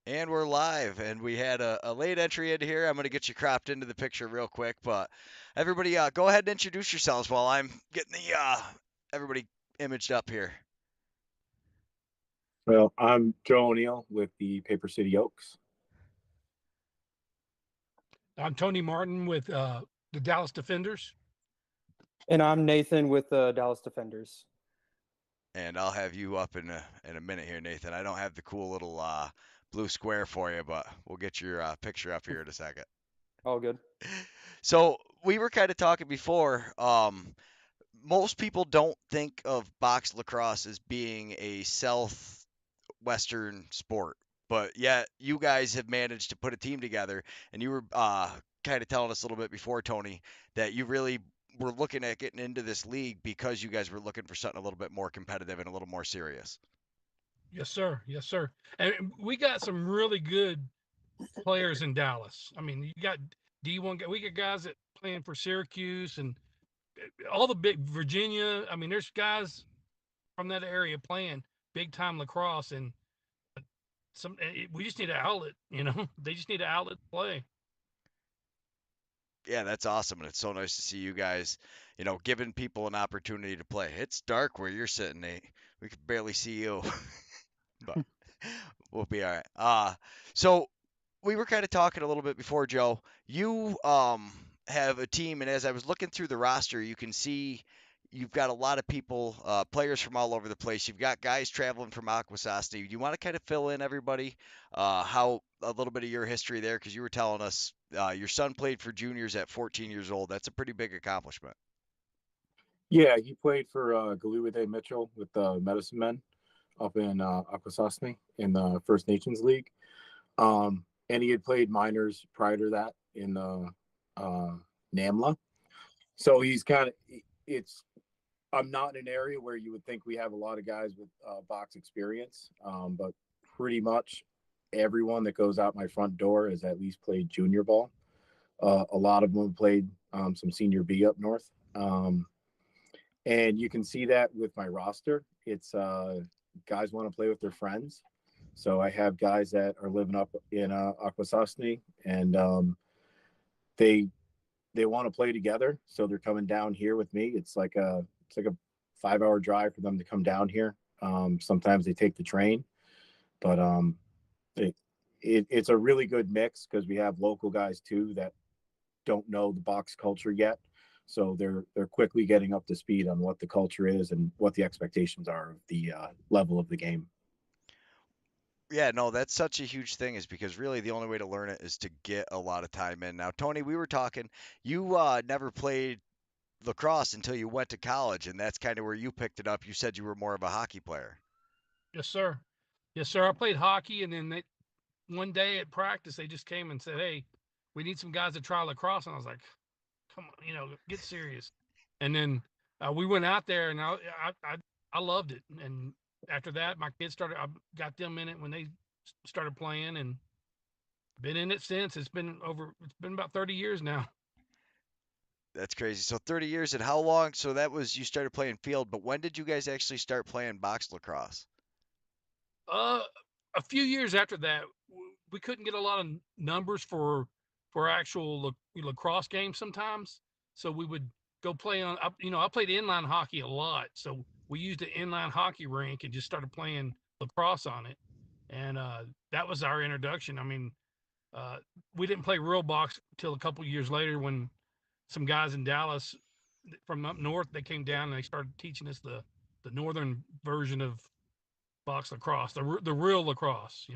And we're live, and we had a late entry in here. I'm going to get you cropped into the picture real quick, but everybody, go ahead and introduce yourselves while I'm getting the everybody imaged up here. Well, I'm Joe O'Neill with the Paper City Oaks. I'm Tony Martin with the Dallas Defenders. And I'm Nathan with the Dallas Defenders. And I'll have you up in a minute here, Nathan. I don't have the cool little blue square for you, but we'll get your picture up here in a second. All good. So we were kind of talking before. Most people don't think of box lacrosse as being a southwestern sport, but yet you guys have managed to put a team together. And you were kind of telling us a little bit before, Tony, that you really were looking at getting into this league because you guys were looking for something a little bit more competitive and a little more serious. Yes, sir. Yes, sir. And we got some really good players in Dallas. I mean, you got D1. We got guys that playing for Syracuse and all the big Virginia. I mean, there's guys from that area playing big time lacrosse, and we just need an outlet. They just need an outlet to play. Yeah, that's awesome, and it's so nice to see you guys, giving people an opportunity to play. It's dark where you're sitting, Nate. We can barely see you, but we'll be all right. So we were kind of talking a little bit before, Joe. You have a team, and as I was looking through the roster, you can see you've got a lot of people, players from all over the place. You've got guys traveling from Akwesasne. Do you want to kind of fill in everybody, how a little bit of your history there? Because you were telling us your son played for juniors at 14 years old. That's a pretty big accomplishment. Yeah, he played for Galuwade Mitchell with the Medicine Men up in Akwesasne in the First Nations League. And he had played minors prior to that in the NAMLA. So he's I'm not in an area where you would think we have a lot of guys with box experience, but pretty much everyone that goes out my front door has at least played junior ball. A lot of them played some senior B up north. And you can see that with my roster. It's guys want to play with their friends. So I have guys that are living up in Akwesasne, and they want to play together. So they're coming down here with me. It's like a 5-hour drive for them to come down here. Sometimes they take the train, but it's a really good mix because we have local guys too that don't know the box culture yet. So they're quickly getting up to speed on what the culture is and what the expectations are of the level of the game. Yeah, no, that's such a huge thing is because really the only way to learn it is to get a lot of time in. Now, Tony, we were talking, you never played lacrosse until you went to college, and that's kind of where you picked it up. You said you were more of a hockey player. Yes, sir. Yes, sir. I played hockey, and then one day at practice, they just came and said, "Hey, we need some guys to try lacrosse." And I was like, "Come on, get serious." And then we went out there, and I loved it. And after that, my kids started. I got them in it when they started playing, and been in it since. It's been about 30 years now. That's crazy. So 30 years, and how long? So that was you started playing field, but when did you guys actually start playing box lacrosse? Uh, a few years after that, we couldn't get a lot of numbers for actual lacrosse games sometimes. So we would go play on. I played inline hockey a lot, so we used an inline hockey rink and just started playing lacrosse on it, and that was our introduction. I mean, uh, we didn't play real box until a couple years later when some guys in Dallas from up north they came down and they started teaching us the northern version of box lacrosse, the real lacrosse.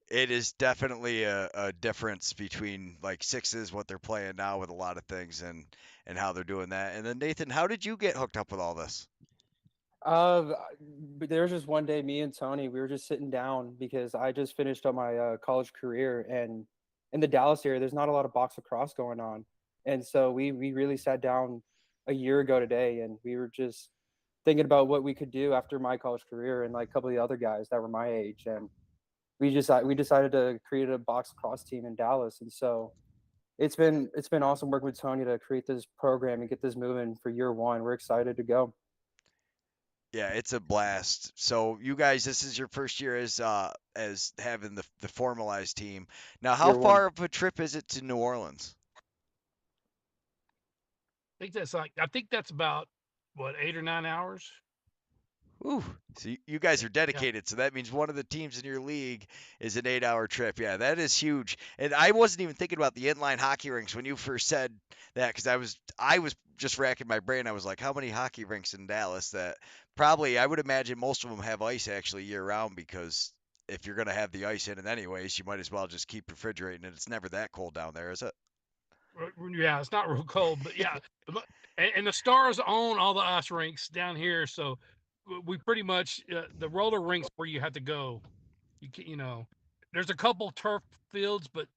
It is definitely a difference between like sixes, what they're playing now with a lot of things, and how they're doing that. And then Nathan, how did you get hooked up with all this? But there was just one day, me and Tony, we were just sitting down because I just finished up my college career, and in the Dallas area, there's not a lot of box lacrosse going on, and so we really sat down a year ago today, and we were just thinking about what we could do after my college career and like a couple of the other guys that were my age, and we decided to create a box lacrosse team in Dallas, and so it's been awesome working with Tony to create this program and get this moving for year one. We're excited to go. Yeah, it's a blast. So you guys, this is your first year as having the formalized team. Now, how Year one. far of a trip is it to New Orleans? I think that's about what 8 or 9 hours. Ooh, so you guys are Yeah. dedicated. So that means one of the teams in your league is an 8-hour trip. Yeah, that is huge. And I wasn't even thinking about the inline hockey rinks when you first said that because I was just racking my brain. I was like, how many hockey rinks in Dallas? That probably I would imagine most of them have ice actually year round because if you're gonna have the ice in it anyways, you might as well just keep refrigerating it. It's never that cold down there, is it? Yeah, it's not real cold, but yeah, and the Stars own all the ice rinks down here, so we pretty much the roller rinks where you have to go. There's a couple turf fields, but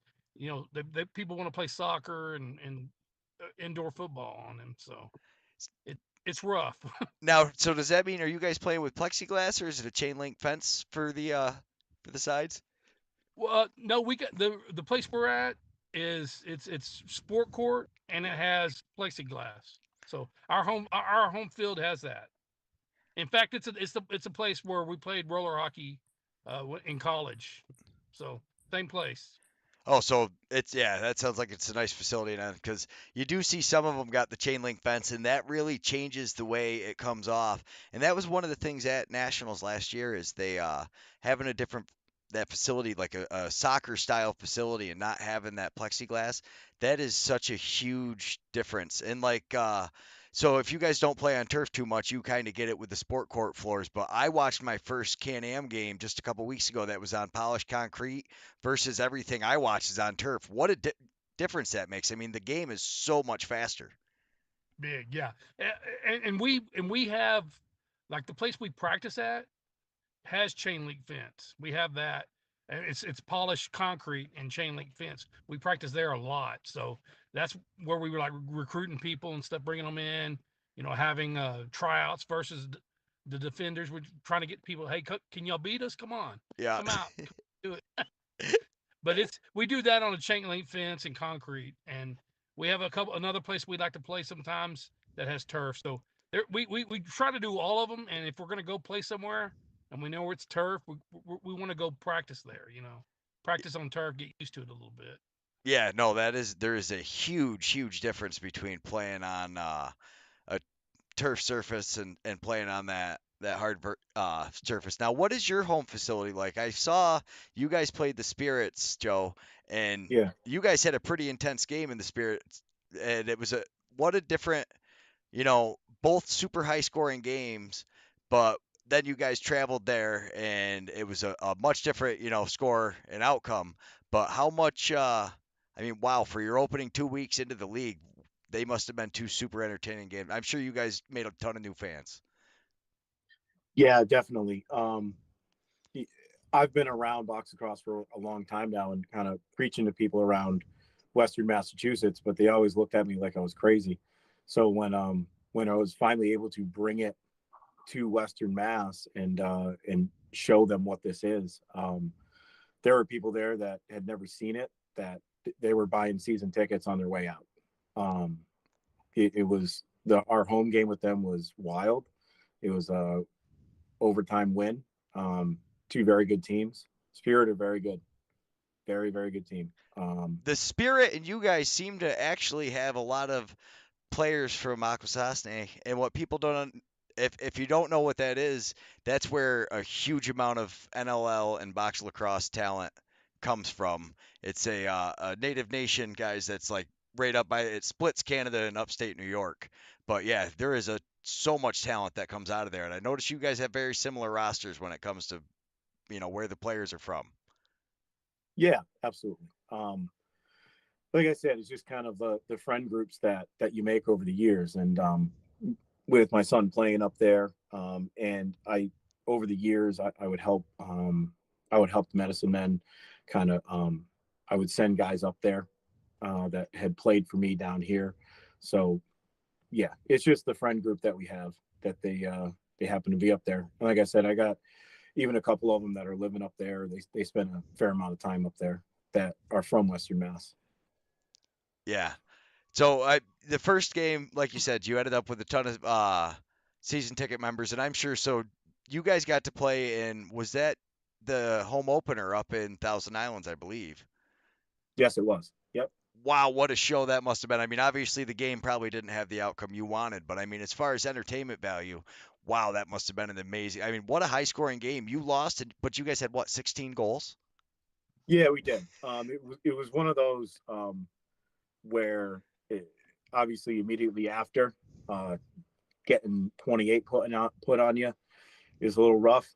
people want to play soccer and indoor football on them, so it it's rough. Now, so does that mean are you guys playing with plexiglass or is it a chain link fence for the sides? Well, no, we got the place we're at is it's sport court and it has plexiglass. So our home field has that. In fact, it's a place where we played roller hockey in college. So same place. Oh, so it's yeah, that sounds like it's a nice facility then, because you do see some of them got the chain link fence, and that really changes the way it comes off. And that was one of the things at Nationals last year is they having a different that facility like a soccer style facility and not having that plexiglass. That is such a huge difference. And like so if you guys don't play on turf too much, you kind of get it with the sport court floors. But I watched my first Can-Am game just a couple weeks ago that was on polished concrete versus everything I watch is on turf. What a difference that makes. I mean, the game is so much faster. Big, yeah. And we have like the place we practice at has chain link fence. We have that. And it's polished concrete and chain link fence. We practice there a lot, so that's where we were like recruiting people and stuff, bringing them in. Having tryouts versus the defenders. We're trying to get people. Hey, can y'all beat us? Come on, Yeah. come out, do it. But we do that on a chain link fence and concrete, and we have another place we like to play sometimes that has turf. So we try to do all of them, and if we're gonna go play somewhere and we know it's turf, we want to go practice there. Practice on turf, get used to it a little bit. Yeah, no, there is a huge difference between playing on a turf surface and playing on that hard surface. Now, what is your home facility like? I saw you guys played the Spirits, Joe, and Yeah. you guys had a pretty intense game in the Spirits, and it was a what a different both super high scoring games, but then you guys traveled there and it was a much different, score and outcome. But how much, I mean, wow, for your opening 2 weeks into the league, they must have been two super entertaining games. I'm sure you guys made a ton of new fans. Yeah, definitely. I've been around box lacrosse for a long time now and kind of preaching to people around Western Massachusetts, but they always looked at me like I was crazy. So when I was finally able to bring it to Western Mass and show them what this is, there were people there that had never seen it that they were buying season tickets on their way out. Um, it was our home game with them was wild. It was a overtime win. Two very good teams. Spirit are very good, very good team. The Spirit and you guys seem to actually have a lot of players from Akwesasne, and what people don't if you don't know what that is, that's where a huge amount of NLL and box lacrosse talent comes from. It's a Native Nation guys that's like right up by it splits Canada and upstate New York. But yeah, there is a so much talent that comes out of there, and I notice you guys have very similar rosters when it comes to where the players are from. Yeah, absolutely. Like I said, it's just kind of the friend groups that you make over the years, and with my son playing up there, and I over the years I would help the medicine men kind of I would send guys up there that had played for me down here. So yeah, it's just the friend group that we have that they happen to be up there. And like I said, I got even a couple of them that are living up there. They spend a fair amount of time up there that are from Western Mass. Yeah. So the first game, like you said, you ended up with a ton of season ticket members, and I'm sure so. You guys got to play in, was that the home opener up in Thousand Islands, I believe? Yes, it was. Yep. Wow, what a show that must have been. I mean, obviously the game probably didn't have the outcome you wanted, but I mean, as far as entertainment value, wow, that must have been an amazing. I mean, what a high-scoring game. You lost, but you guys had what, 16 goals? Yeah, we did. It was one of those where obviously immediately after uh, getting 28 put on you is a little rough.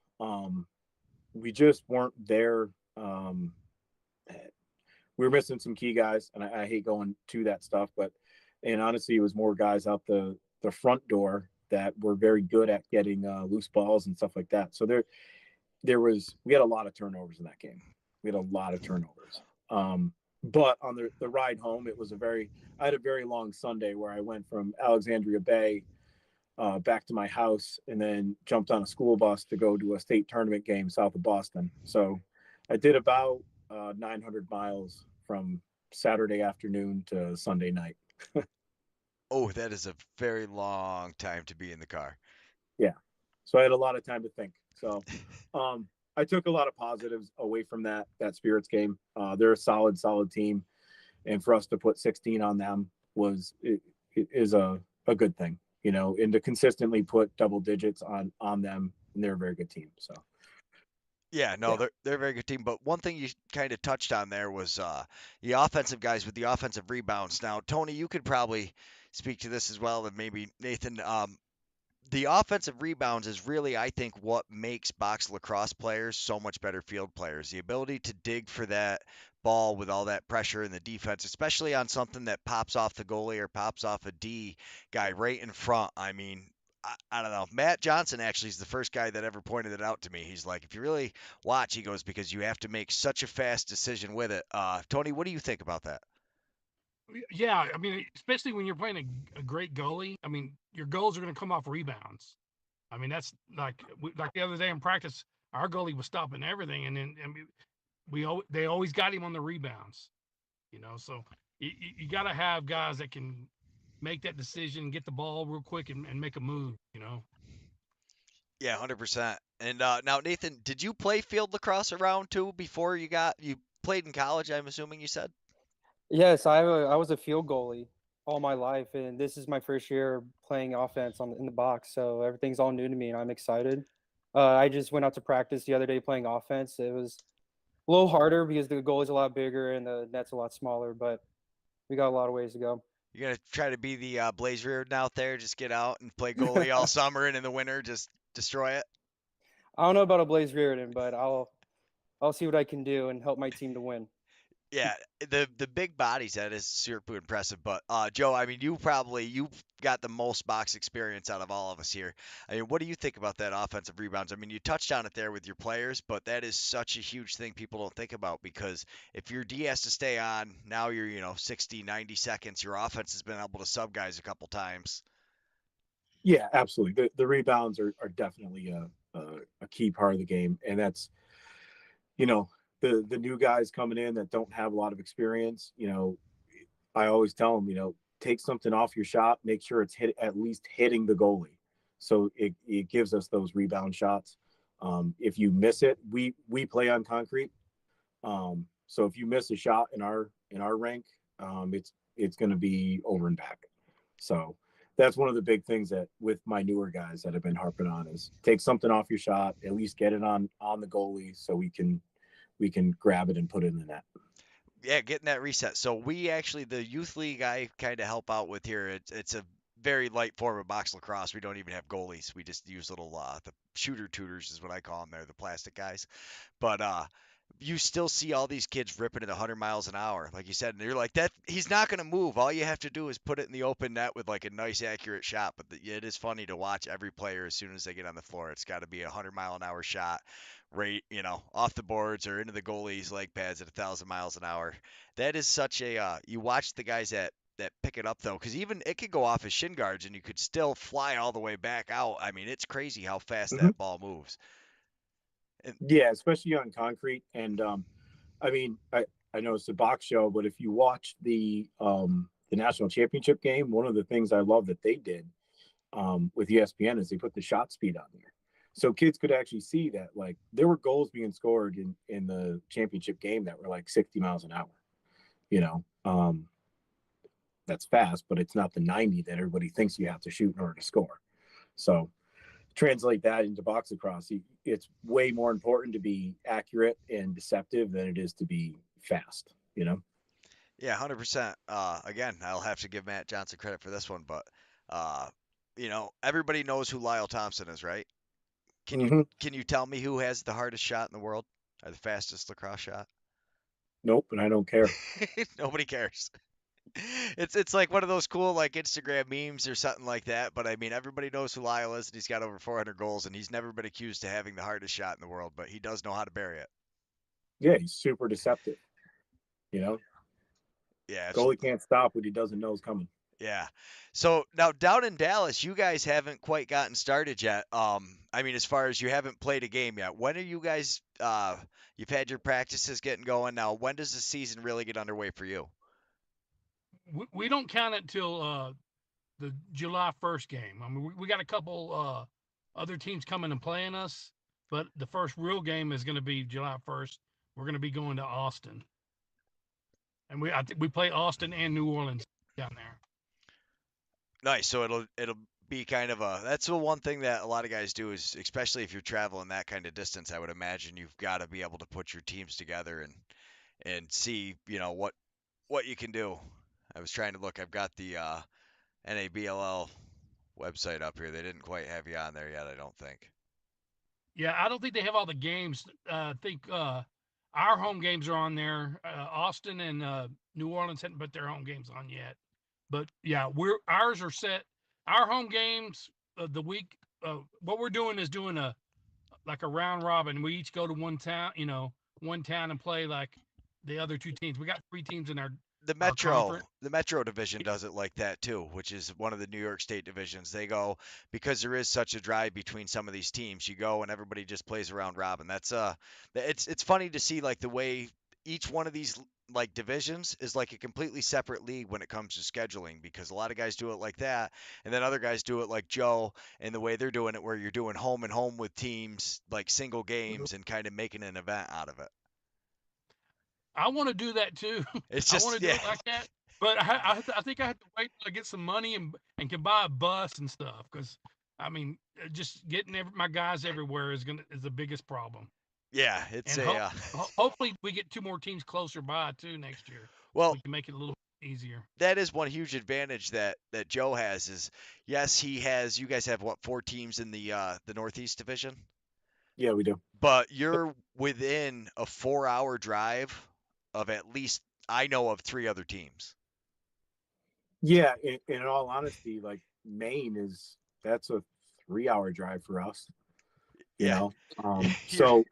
We just weren't there. We were missing some key guys, and I hate going to that stuff, and honestly, it was more guys out the front door that were very good at getting loose balls and stuff like that. So we had a lot of turnovers in that game. We had a lot of turnovers. But on the ride home, I had a very long Sunday where I went from Alexandria Bay back to my house and then jumped on a school bus to go to a state tournament game south of Boston. So I did about 900 miles from Saturday afternoon to Sunday night. Oh, that is a very long time to be in the car. Yeah. So I had a lot of time to think. So I took a lot of positives away from that Spirits game. They're a solid team. And for us to put 16 on them is a good thing, and to consistently put double digits on them, and they're a very good team. So Yeah, no, yeah. they're a very good team. But one thing you kind of touched on there was the offensive guys with the offensive rebounds. Now, Tony, you could probably speak to this as well, and maybe Nathan. The offensive rebounds is really, I think, what makes box lacrosse players so much better field players. The ability to dig for that ball with all that pressure in the defense, especially on something that pops off the goalie or pops off a D guy right in front. I mean, I don't know. Matt Johnson actually is the first guy that ever pointed it out to me. He's like, if you really watch, he goes, because you have to make such a fast decision with it. Tony, what do you think about that? Yeah, I mean, especially when you're playing a great goalie. I mean, your goals are going to come off rebounds. I mean, that's like the other day in practice, our goalie was stopping everything, and then they always got him on the rebounds. So you got to have guys that can make that decision, get the ball real quick, and make a move. Yeah, 100%. And now, Nathan, did you play field lacrosse around too before you played in college? I'm assuming you said. Yes, I was a field goalie all my life, and this is my first year playing offense in the box, so everything's all new to me, and I'm excited. I just went out to practice the other day playing offense. It was a little harder because the goal is a lot bigger and the net's a lot smaller, but we got a lot of ways to go. You're gonna try to be the Blaze Reardon out there, just get out and play goalie all summer, and in the winter just destroy it. I don't know about a Blaze Reardon, but I'll see what I can do and help my team to win. Yeah, the big bodies, that is super impressive. But Joe, I mean, you've got the most box experience out of all of us here. I mean, what do you think about that offensive rebounds? I mean, you touched on it there with your players, but that is such a huge thing people don't think about, because if your D has to stay on, now you're 60, 90 seconds. Your offense has been able to sub guys a couple times. Yeah, absolutely. The rebounds are definitely a key part of the game, and that's the new guys coming in that don't have a lot of experience. I always tell them, take something off your shot, make sure it's at least hitting the goalie, so it gives us those rebound shots. If you miss it, we play on concrete, so if you miss a shot in our rink, it's going to be over and back. So that's one of the big things that with my newer guys that I've been harping on is take something off your shot, at least get it on the goalie so we can grab it and put it in the net. Yeah, getting that reset. So we actually, the youth league I kind of help out with here, it's a very light form of box lacrosse. We don't even have goalies. We just use little the shooter tutors is what I call them. They're the plastic guys. But you still see all these kids ripping at 100 miles an hour, like you said, and you're like, that he's not going to move. All you have to do is put it in the open net with like a nice accurate shot. But it is funny to watch every player as soon as they get on the floor. It's got to be a 100-mile-an-hour shot, right, off the boards or into the goalie's leg pads at 1,000 miles an hour. That is such a you watch the guys that pick it up though, because even it could go off his shin guards and you could still fly all the way back out. I mean, it's crazy how fast Mm-hmm. that ball moves. And, yeah, especially on concrete. And I mean, I know it's a box show, but if you watch the national championship game, one of the things I love that they did with ESPN is they put the shot speed on there, so kids could actually see that like there were goals being scored in the championship game that were like 60 miles an hour. You know, that's fast, but it's not the 90 that everybody thinks you have to shoot in order to score. So translate that into box lacrosse, it's way more important to be accurate and deceptive than it is to be fast, you know? Yeah, 100%. Again, I'll have to give Matt Johnson credit for this one, but uh, everybody knows who Lyle Thompson is, right? Can you Mm-hmm. can you tell me who has the hardest shot in the world or the fastest lacrosse shot? Nope, and I don't care. Nobody cares. It's like one of those cool like Instagram memes or something like that. But I mean, everybody knows who Lyle is, and he's got over 400 goals, and he's never been accused of having the hardest shot in the world, but he does know how to bury it. Yeah, he's super deceptive, you know? Yeah, Goalie absolutely. can't stop what he doesn't know is coming. Yeah. So now down in Dallas, you guys haven't quite gotten started yet. I mean, as far as you haven't played a game yet. When are you guys? You've had your practices getting going now. When does the season really get underway for you? We don't count it till the July 1st game. I mean, we got a couple other teams coming and playing us, but the first real game is going to be July 1st. We're going to be going to Austin, and I think we play Austin and New Orleans down there. Nice. So it'll be kind of a that's the one thing that a lot of guys do is especially if you're traveling that kind of distance, I would imagine you've got to be able to put your teams together and see, what you can do. I was trying to look. I've got the NABLL website up here. They didn't quite have you on there yet, I don't think. Yeah, I don't think they have all the games. I think our home games are on there. Austin and New Orleans hadn't put their home games on yet, but yeah, ours are set. Our home games the week. What we're doing is doing a like a round robin. We each go to one town and play like the other two teams. We got three teams in the our Metro conference. the Metro division does it like that too, which is one of the New York State divisions. They go because there is such a drive between some of these teams. You go and everybody just plays around robin. It's funny to see like the way each one of these like divisions is like a completely separate league when it comes to scheduling because a lot of guys do it like that and then other guys do it like Joe and the way they're doing it where you're doing home and home with teams like single games and kind of making an event out of it. I want to do that too. It's I want just to do yeah. it like that, but I think I have to wait till I get some money and can buy a bus and stuff because I mean just getting my guys everywhere is the biggest problem. Yeah, it's And a hopefully we get two more teams closer by too next year. well, We can make it a little easier. that is one huge advantage that Joe has is yes, he has you guys have what 4 teams in the Northeast division, Yeah, we do. but you're within a 4-hour drive of at least I know of 3 other teams. Yeah, in all honesty, like Maine that's a 3-hour drive for us, you Yeah. know? You're So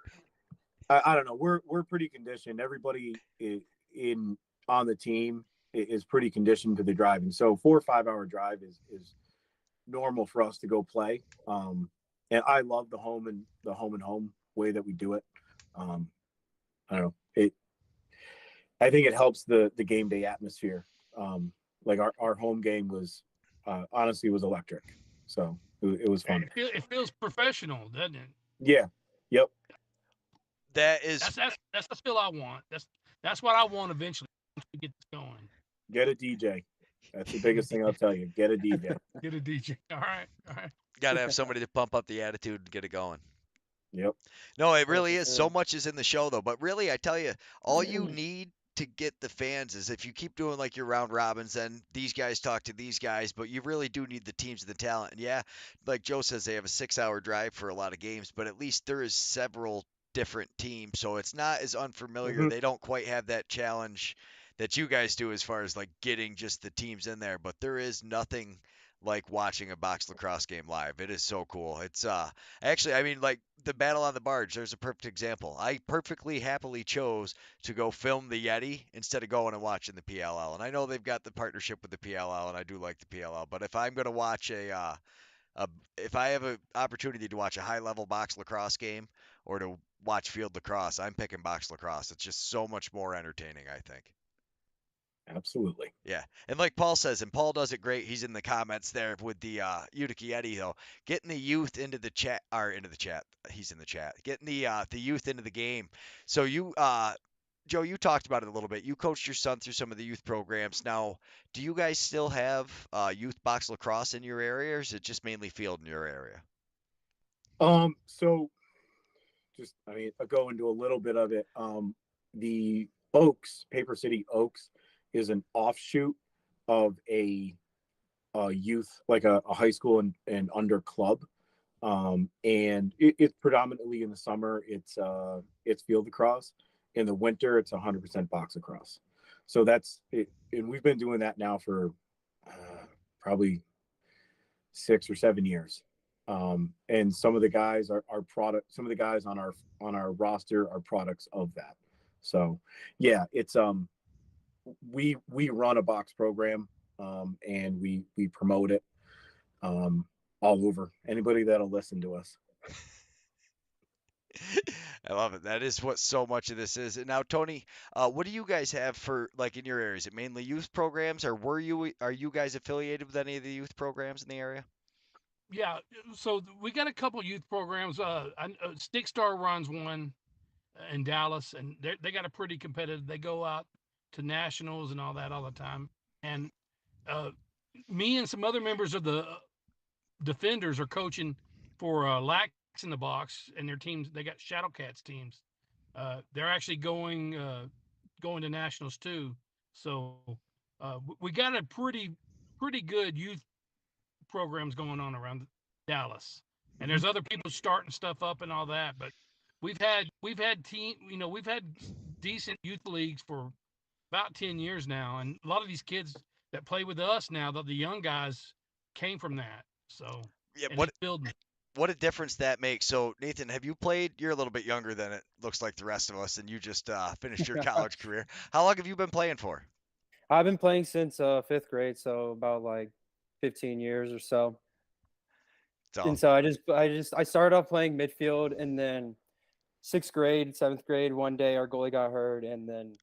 I don't know. We're pretty conditioned. Everybody in on the team is pretty conditioned to the driving. So 4 or 5 hour drive is normal for us to go play. And I love the home and home way that we do it. I don't know. I think it helps the game day atmosphere. Like our home game was honestly was electric. So it was fun. It feels professional, doesn't it? Yeah. Yep. that is That's the feel I want. That's what I want eventually once we get this going. Get a DJ. That's the biggest thing I'll tell you. Get a DJ. Get a DJ. All right. got to have somebody to pump up the attitude and get it going. Yep. No, it Oh, really for is. So sure. much is in the show, though. But really, I tell you, all you need to get the fans is if you keep doing like your round robins, then these guys talk to these guys. But you really do need the teams and the talent. And yeah, like Joe says, they have a 6-hour drive for a lot of games, but at least there is several different teams, so it's not as unfamiliar. Mm-hmm. They don't quite have that challenge that you guys do as far as like getting just the teams in there. But there is nothing like watching a box lacrosse game live. It is so cool. It's actually, I mean, like the battle on the barge, there's a perfect example. I perfectly happily chose to go film the Yeti instead of going and watching the PLL. And I know they've got the partnership with the PLL, and I do like the PLL. But if I'm going to watch if I have an opportunity to watch a high level box lacrosse game or to watch field lacrosse, I'm picking box lacrosse. It's just so much more entertaining, I think. Absolutely. Yeah, and like Paul says, and Paul does it great. He's in the comments there with the Utica Yeti though, getting the youth into the chat or into the chat. He's in the chat, getting the youth into the game. So you, Joe, you talked about it a little bit. You coached your son through some of the youth programs. Now, do you guys still have youth box lacrosse in your area, or is it just mainly field in your area? So just, I mean, I'll go into a little bit of it. The Oaks, Paper City Oaks, is an offshoot of a youth, like a high school and under club. And it's predominantly in the summer, it's field lacrosse. In the winter, it's 100% box lacrosse. So that's it. And we've been doing that now for probably 6 or 7 years. And some of the guys are product. Some of the guys on our roster are products of that. So, yeah, it's we run a box program, and we promote it all over. Anybody that'll listen to us. I love it. That is what so much of this is. And now, Tony, what do you guys have for like in your areas? Is it mainly youth programs, or are you guys affiliated with any of the youth programs in the area? Yeah, so we got a couple youth programs. Stick Star runs one in Dallas, and they got a pretty competitive. They go out to nationals and all that all the time. And uh, me and some other members of the defenders are coaching for Lax in the box, and their teams. They got Shadow Cats teams. They're actually going to nationals too. So we got a pretty good youth programs going on around Dallas, and there's other people starting stuff up and all that. But we've had we've had decent youth leagues for about 10 years now, and a lot of these kids that play with us now, the young guys came from that. So Yeah. and it's building. What a difference that makes. So, Nathan, have you played? You're a little bit younger than it looks like the rest of us, and you just finished your college career. How long have you been playing for? I've been playing since fifth grade, so about like 15 years or so. So, And so I started off playing midfield, and then sixth grade, seventh grade, one day our goalie got hurt, and then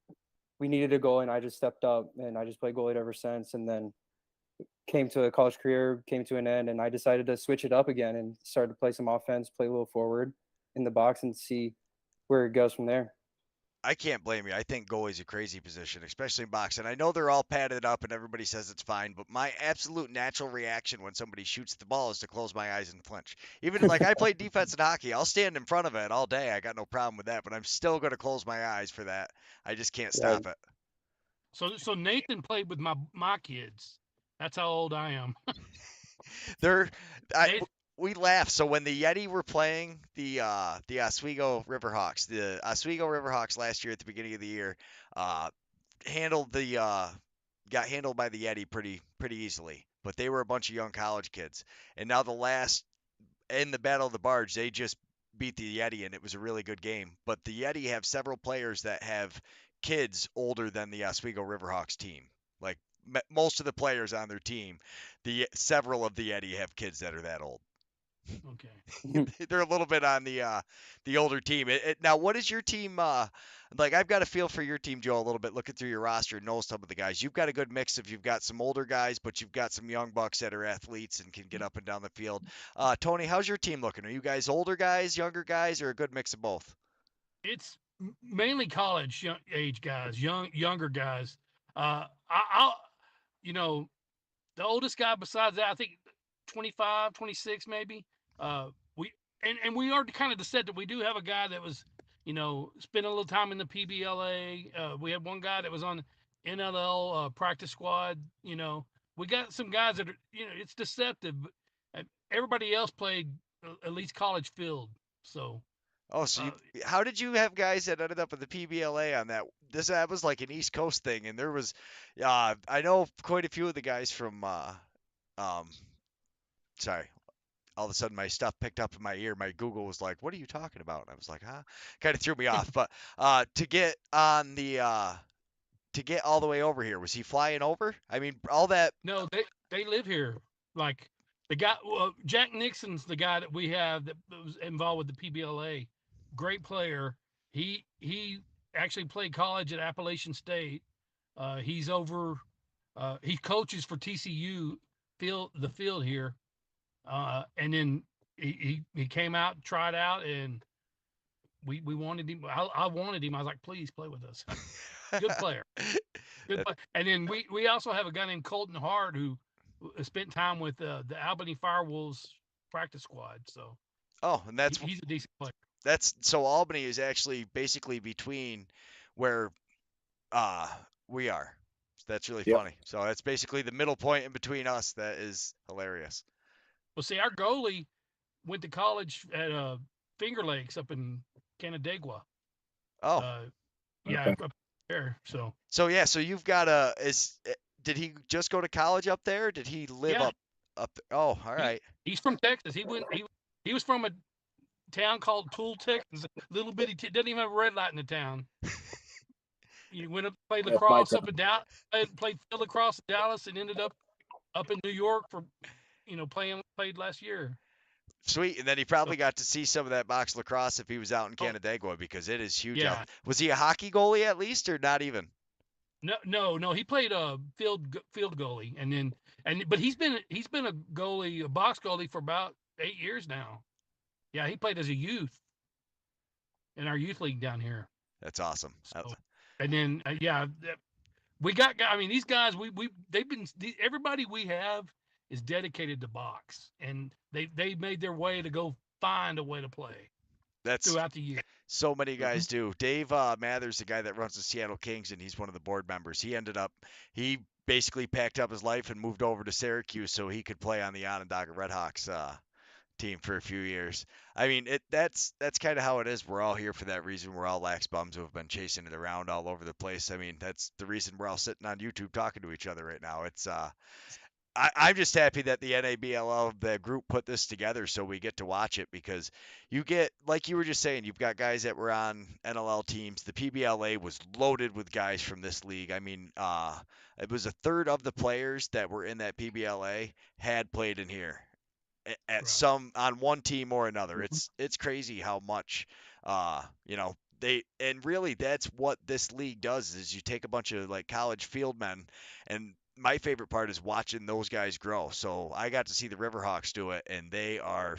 we needed a goalie, and I just stepped up, and I just played goalie ever since. And then came to a college career, came to an end, and I decided to switch it up again and started to play some offense, play a little forward in the box, and see where it goes from there. I can't blame you. I think goalie's a crazy position, especially in boxing. I know they're all padded up and everybody says it's fine, but my absolute natural reaction when somebody shoots the ball is to close my eyes and flinch. Even like I played defense in hockey, I'll stand in front of it all day. I got no problem with that, but I'm still going to close my eyes for that. I just can't Yeah. stop it. So Nathan played with my kids. That's how old I am. They're I Nathan, we laugh. So when the Yeti were playing the Oswego Riverhawks, the Oswego Riverhawks last year at the beginning of the year, uh, handled the got handled by the Yeti pretty easily. But they were a bunch of young college kids, and now the last in the Battle of the Barge, they just beat the Yeti, and it was a really good game. But the Yeti have several players that have kids older than the Oswego Riverhawks team. Like most of the players on their team, the several of the Yeti have kids that are that old. okay. They're a little bit on the older team. Now, what is your team like? I've got a feel for your team, Joe, a little bit. Looking through your roster, know some of the guys. You've got a good mix of you've got some older guys, but you've got some young bucks that are athletes and can get up and down the field. Tony, how's your team looking? Are you guys older guys, younger guys, or a good mix of both? It's mainly college age guys, younger guys. I'll you know the oldest guy besides that, I think 25, 26 maybe. We and we already kind of said that we do have a guy that was, spent a little time in the PBLA. We had one guy that was on NLL practice squad. We got some guys that are, it's deceptive. Everybody else played at least college field. So, Oh, so uh, how did you have guys that ended up in the PBLA on that? That was like an East Coast thing, and there was, I know quite a few of the guys from, um, sorry, all of a sudden my stuff picked up in my ear. My Google was like, "What are you talking about?" And I was like, "Huh," kind of threw me off. But to get all the way over here, was he flying over? I mean, all that. no, they live here. Like the guy, Jack Nixon's the guy that we have that was involved with the PBLA. Great player. He actually played college at Appalachian State. He's over. He coaches for TCU the field here, and then he came out, tried out, and we wanted him. I wanted him. I was like, please play with us. Good player. Good That- player. And then we also have a guy named Colton Hart who spent time with the Albany Firewolves practice squad. So oh, and he's a decent player. that's so Albany is actually basically between where uh we are. That's really Yep. funny. So that's basically the middle point in between us. That is hilarious. Well, see, our goalie went to college at Finger Lakes up in Canandaigua. Oh, Yeah, Okay. up there. So yeah, so you've got a did he just go to college up there? Did he live yeah, up there? Oh, all he, right. he's from Texas. He was from a town called Tool, Texas. Little bitty. Doesn't even have a red light in the town. He went up, played That's my lacrosse town. up in Dallas, played field lacrosse in Dallas, and ended up in New York for, played last year. Sweet. And then he So, probably got to see some of that box lacrosse if he was out in oh, Canandaigua because it is huge out. yeah. Was he a hockey goalie at least or not even? No. He played field goalie, but he's been a goalie, a box goalie for about 8 years now. Yeah, he played as a youth in our youth league down here. That's awesome. So, and then we got. I mean, these guys, everybody we have is dedicated to box, and they made their way to go find a way to play That's throughout the year. so many guys do. Dave Mathers, the guy that runs the Seattle Kings, and he's one of the board members. He basically packed up his life and moved over to Syracuse so he could play on the Onondaga Redhawks team for a few years. I mean, that's kind of how it is. We're all here for that reason. We're all lax bums who have been chasing it around all over the place. I mean, that's the reason we're all sitting on YouTube talking to each other right now. It's I'm just happy that the NABLL, the group, put this together so we get to watch it because you get, like you were just saying, you've got guys that were on NLL teams. The PBLA was loaded with guys from this league. I mean, it was a third of the players that were in that PBLA had played in here at Right. some on one team or another. Mhm. It's crazy how much they and really that's what this league does is you take a bunch of like college field men and my favorite part is watching those guys grow. So I got to see the Riverhawks do it and they are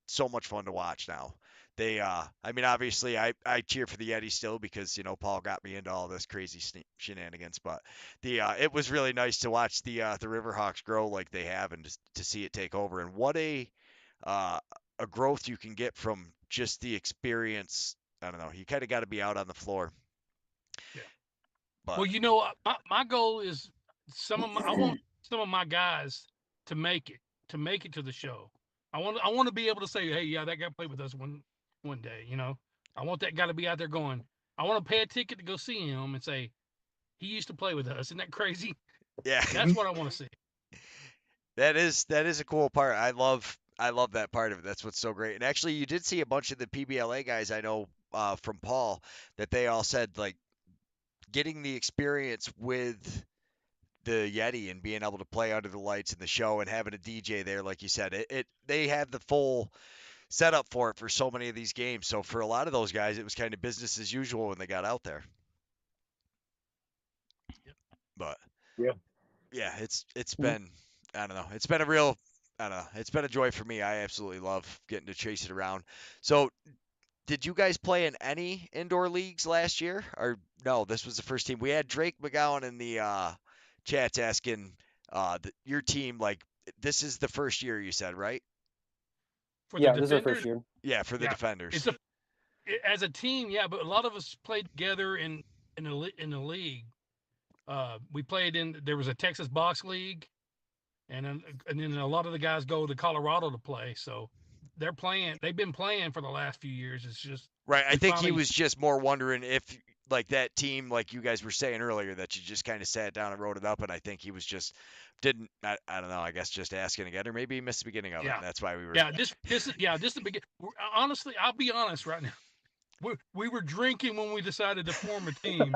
so much fun to watch now. They I mean obviously I cheer for the Yeti still because Paul got me into all this crazy shenanigans, but it was really nice to watch the Riverhawks grow like they have and just to see it take over and what uh, a growth you can get from just the experience. I don't know. You kind of got to be out on the floor. Yeah. But Well, my goal is I want some of my guys to make it to the show. I want to be able to say, hey, yeah, that guy played with us one day. I want that guy to be out there going. I want to pay a ticket to go see him and say he used to play with us. Isn't that crazy? yeah, That's what I want to see. that is a cool part. I love that part of it. That's what's so great. And actually, you did see a bunch of the PBLA guys I know from Paul that they all said like getting the experience with the Yeti and being able to play under the lights in the show and having a DJ there, like you said, they have the full setup for it for so many of these games. So for a lot of those guys, it was kind of business as usual when they got out there. Yep. But Yeah. yeah, it's Mhm. been I don't know, it's been a real I don't know, it's been a joy for me. I absolutely love getting to chase it around. So did you guys play in any indoor leagues last year? Or no, this was the first team. We had Drake McGowan in the chats asking your team like this is the first year you said, right? For the Yeah, this is our first defenders, year. Yeah, for the yeah, defenders. as a team, yeah, but a lot of us played together in the league. We played there was a Texas box league, and then a lot of the guys go to Colorado to play. So they've been playing for the last few years. It's just Right. I we think he finally was just more wondering if like that team like you guys were saying earlier that you just kind of sat down and wrote it up and I think he was just didn't I don't know, I guess just asking again or maybe he missed the beginning of it yeah. and that's why we were Yeah, this is the beginning. Honestly, I'll be honest right now. We were drinking when we decided to form a team.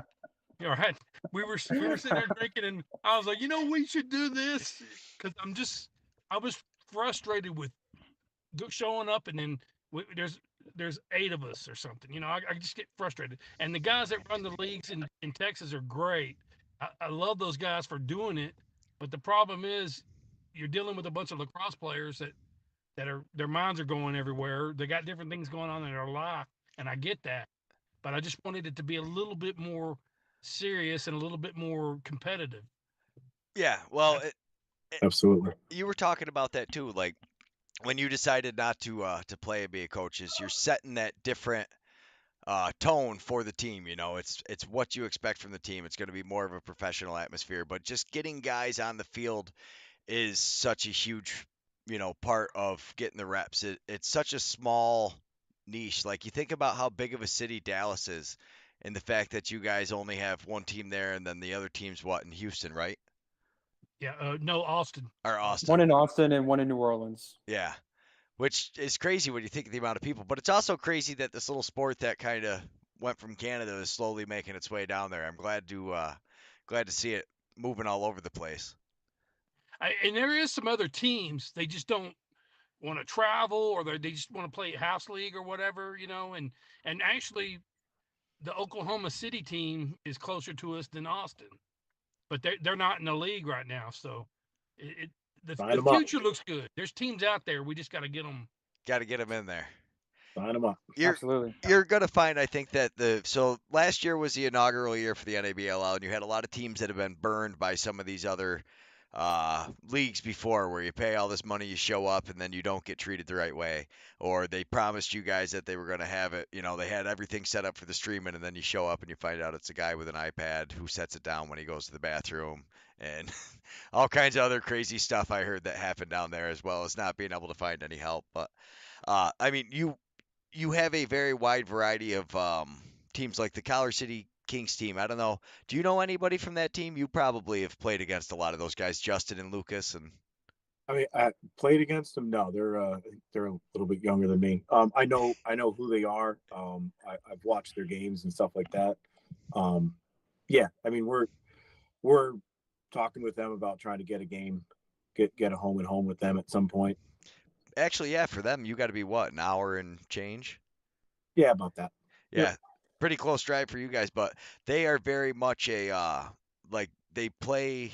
Right? We were sitting there drinking, and I was like, we should do this because I was frustrated with showing up, and then there's 8 of us or something. I just get frustrated. And the guys that run the leagues in Texas are great. I love those guys for doing it, but the problem is you're dealing with a bunch of lacrosse players that are their minds are going everywhere. They got different things going on in their life, and I get that. But I just wanted it to be a little bit more serious and a little bit more competitive. Yeah, well, That's Absolutely. you were talking about that too. Like when you decided not to play and be a coach, is you're setting that different tone for the team. You know, it's what you expect from the team. It's going to be more of a professional atmosphere. But just getting guys on the field is such a huge, part of getting the reps. It's such a small niche. Like you think about how big of a city Dallas is, and the fact that you guys only have one team there, and then the other team's what in Houston, right? yeah. No, Austin. Or Austin. Austin. One in Austin and one in New Orleans. Yeah. Which is crazy when you think of the amount of people. But it's also crazy that this little sport that kind of went from Canada is slowly making its way down there. I'm glad to see it moving all over the place. And there is some other teams. They just don't want to travel, or they just want to play house league or whatever, and actually the Oklahoma City team is closer to us than Austin, but they're not in the league right now. So it Sign the them up. future looks good. There's teams out there. We just got to get them. Got to get them in there. Sign them up. You're Absolutely. you're gonna find, I think, that so last year was the inaugural year for the NABLL, and you had a lot of teams that have been burned by some of these other leagues before, where you pay all this money, you show up, and then you don't get treated the right way, or they promised you guys that they were gonna have it. They had everything set up for the streaming, and then you show up and you find out it's a guy with an iPad who sets it down when he goes to the bathroom, and all kinds of other crazy stuff I heard that happened down there, as well as not being able to find any help. But I mean, you have a very wide variety of teams, like the College City Kings team. I don't know. Do you know anybody from that team? You probably have played against a lot of those guys, Justin and Lucas, and I mean, I played against them. No, they're a little bit younger than me. I know who they are. I've watched their games and stuff like that. Um, yeah, I mean, we're talking with them about trying to get a game, get a home and home with them at some point. actually, yeah, for them, you got to be what, an hour and change? Yeah, about that. Yep. Yeah, pretty close drive for you guys, but they are very much a like they play.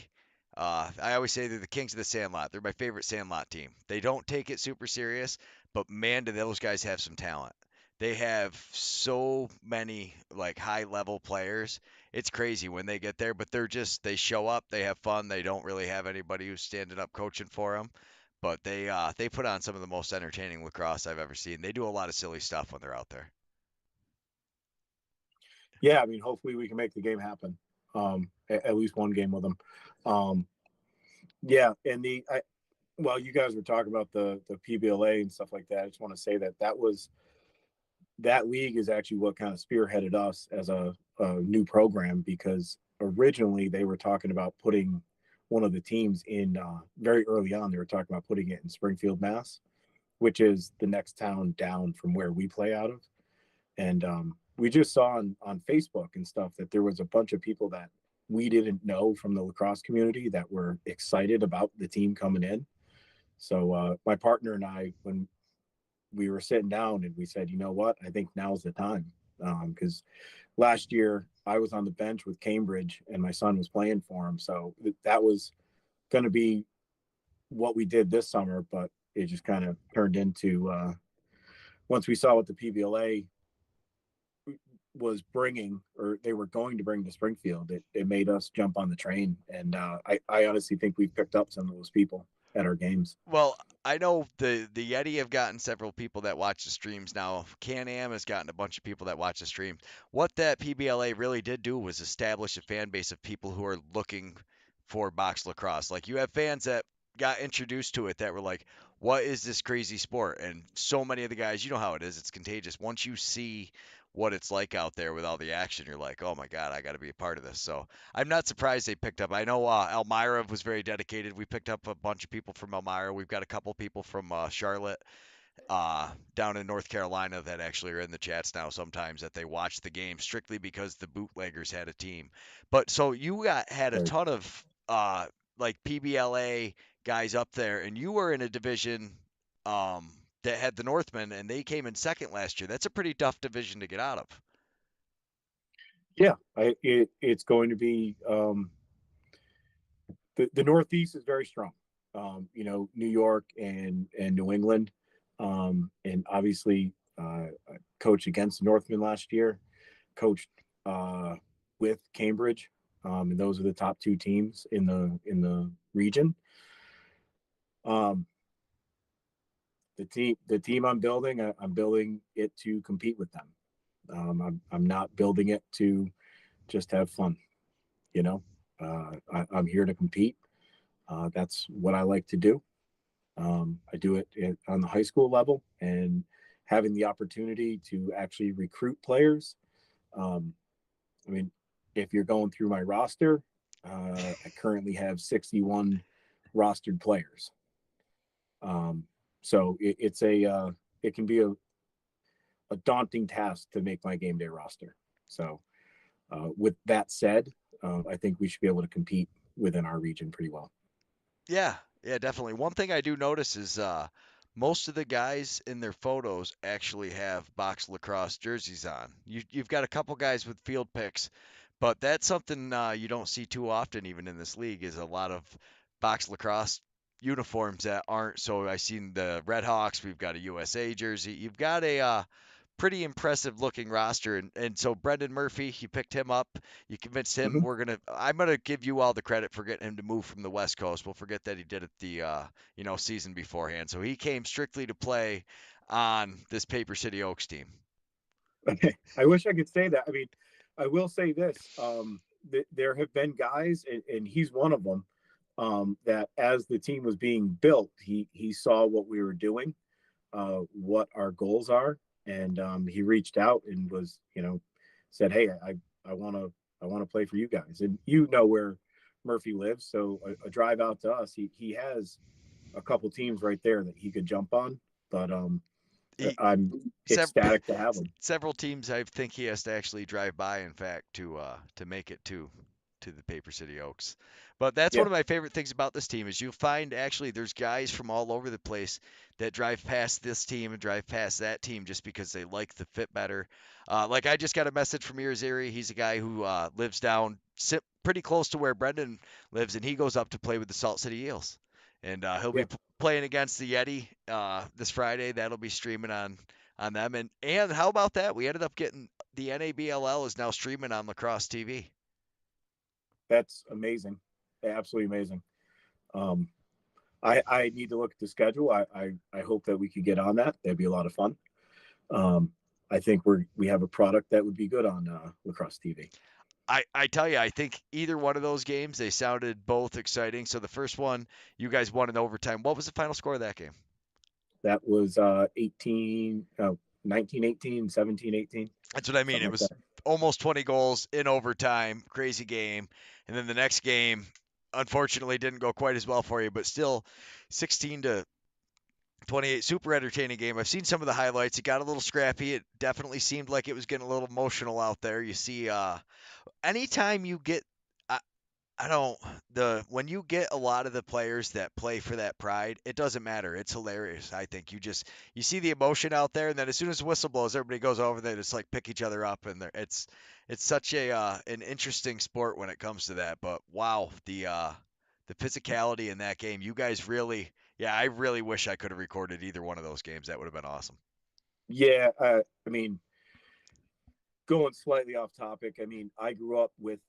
I always say they're the kings of the Sandlot. They're my favorite Sandlot team. They don't take it super serious, but man, do those guys have some talent. They have so many like high level players. It's crazy when they get there, but they show up, they have fun. They don't really have anybody who's standing up coaching for them, but they put on some of the most entertaining lacrosse I've ever seen. They do a lot of silly stuff when they're out there. Yeah, I mean, hopefully we can make the game happen. At least one game with them. Um, yeah, and well, you guys were talking about the PBLA and stuff like that. I just want to say that league is actually what kind of spearheaded us as a new program, because originally they were talking about putting one of the teams in very early on. They were talking about putting it in Springfield, Mass, which is the next town down from where we play out of. And we just saw on Facebook and stuff that there was a bunch of people that we didn't know from the lacrosse community that were excited about the team coming in. So my partner and I, when we were sitting down, and we said, you know what, I think now's the time, because last year I was on the bench with Cambridge and my son was playing for him. So that was going to be what we did this summer, but it just kind of turned into once we saw what the PBLA was bringing, or they were going to bring to Springfield, it made us jump on the train. And I honestly think we've picked up some of those people at our games. Well, I know the Yeti have gotten several people that watch the streams now. Can-Am has gotten a bunch of people that watch the stream. What that PBLA really did do was establish a fan base of people who are looking for box lacrosse. Like you have fans that got introduced to it that were like, "What is this crazy sport?" And so many of the guys, you know how it is, it's contagious. Once you see what it's like out there with all the action, you're like, "Oh my God, I got to be a part of this." So I'm not surprised they picked up. I know Elmira was very dedicated. We picked up a bunch of people from Elmira. We've got a couple people from Charlotte, down in North Carolina, that actually are in the chats now sometimes, that they watch the game strictly because the bootleggers had a team. But so you had a Right. ton of like PBLA guys up there, and you were in a division that had the Northmen, and they came in second last year. That's a pretty tough division to get out of. Yeah, it's going to be the Northeast is very strong. New York and New England, and obviously coached against Northman last year, coached with Cambridge, and those are the top two teams in the region. The team I'm building, I'm building it to compete with them. I'm not building it to just have fun. I'm here to compete. That's what I like to do. I do it on the high school level, and having the opportunity to actually recruit players. I mean, if you're going through my roster, I currently have 61 rostered players. So it can be a daunting task to make my game day roster. So with that said, I think we should be able to compete within our region pretty well. Yeah, yeah, definitely. One thing I do notice is most of the guys in their photos actually have box lacrosse jerseys on. You've got a couple guys with field picks, but that's something you don't see too often, even in this league, is a lot of box lacrosse uniforms that aren't. So I seen the Red Hawks. We've got a USA jersey. You've got a pretty impressive looking roster, and so Brendan Murphy, you picked him up. You convinced him. Mm-hmm. I'm gonna give you all the credit for getting him to move from the West Coast. We'll forget that he did it the season beforehand. So he came strictly to play on this Paper City Oaks team. I wish I could say that. I mean, I will say this: there have been guys, and he's one of them. That as the team was being built, he saw what we were doing, what our goals are, and he reached out and was, said, "Hey, I want to play for you guys." And where Murphy lives, so a drive out to us, he has a couple teams right there that he could jump on. But He, I'm sev- ecstatic to have him. Several teams I think he has to actually drive by, in fact, to make it to the Paper City Oaks. But that's one Yeah, of my favorite things about this team is you'll find actually there's guys from all over the place that drive past this team and drive past that team just because they like the fit better. Like I just got a message from Irizarry. He's a guy who lives down pretty close to where Brendan lives, and he goes up to play with the Salt City Eels. And he'll be yeah. playing against the Yeti this Friday. That'll be streaming on them. And how about that? We ended up getting the NABLL is now streaming on Lacrosse TV. That's amazing, absolutely amazing. Um, I need to look at the schedule. I hope that we could get on that. That'd be a lot of fun. I think we have a product that would be good on Lacrosse TV. I tell you, I think either one of those games, they sounded both exciting. So the first one, you guys won in overtime. What was the final score of that game? That was 19, 18, 17, 18, That's what I mean. something It like was that. almost 20 goals in overtime. Crazy game. And then the next game, unfortunately, didn't go quite as well for you, but still 16 to 28, super entertaining game. I've seen some of the highlights. It got a little scrappy. It definitely seemed like it was getting a little emotional out there. You see, anytime you get, I, I don't, when you get a lot of the players that play for that pride, it doesn't matter. It's hilarious. I think you see the emotion out there, and then as soon as the whistle blows, everybody goes over there to just like pick each other up, and it's such an interesting sport when it comes to that. But wow, the physicality in that game, you guys really, yeah, I really wish I could have recorded either one of those games. That would have been awesome. Yeah, I mean, going slightly off topic. I mean, I grew up with,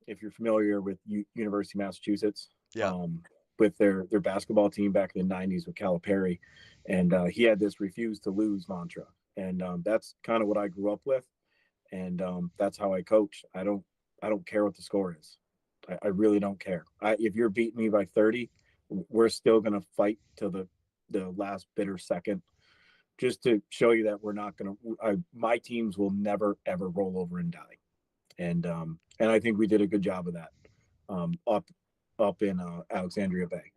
if you're familiar with University of Massachusetts, Yeah. um, with their basketball team back in the '90s with Calipari, and he had this "refuse to lose" mantra, and that's kind of what I grew up with, and that's how I coach. I don't care what the score is. I really don't care. If you're beating me by 30, we're still gonna fight till the last bitter second, just to show you that we're not gonna. My teams will never ever roll over and die, and I think we did a good job of that, up in Alexandria Bay.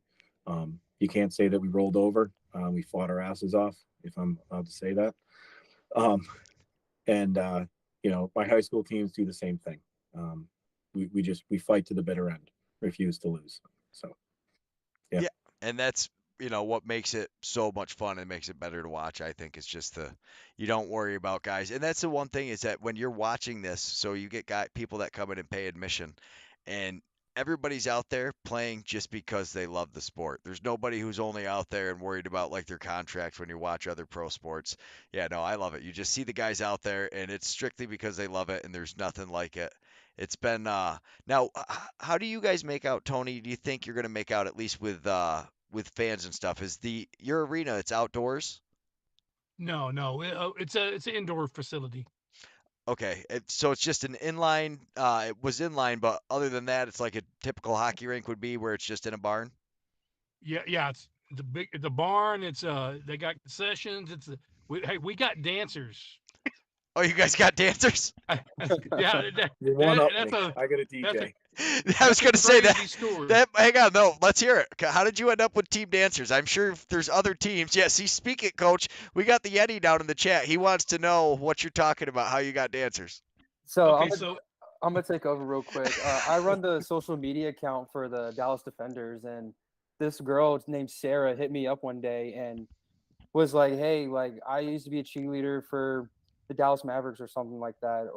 You can't say that we rolled over. We fought our asses off, if I'm allowed to say that. Um, and my high school teams do the same thing. We fight to the bitter end, refuse to lose. So yeah. Yeah, and that's what makes it so much fun and makes it better to watch. I think it's just you don't worry about guys, and that's the one thing is that when you're watching this, so you get people that come in and pay admission, and everybody's out there playing just because they love the sport. There's nobody who's only out there and worried about like their contract when you watch other pro sports. Yeah, no, I love it. You just see the guys out there and it's strictly because they love it and there's nothing like it. It's been now how do you guys make out, Tony? Do you think you're going to make out at least with fans and stuff? Is the your arena it's outdoors? No, no, it's an indoor facility. Okay, so it's just an inline. It was inline, but other than that, it's like a typical hockey rink would be, where it's just in a barn. Yeah, yeah, it's a barn. It's they got concessions. Hey, we got dancers. Oh, you guys got dancers? Yeah, You one up that's me. a I got a that's DJ. I was going to say that. crazy story. That hang on, no, let's hear it. How did you end up with team dancers? I'm sure if there's other teams. Yeah, see, speak it, coach. We got the Yeti down in the chat. He wants to know what you're talking about. How you got dancers? So Okay, so I'm gonna take over real quick. I run the social media account for the Dallas Defenders, and this girl named Sarah hit me up one day and was like, "Hey, like I used to be a cheerleader for the Dallas Mavericks or something like that,"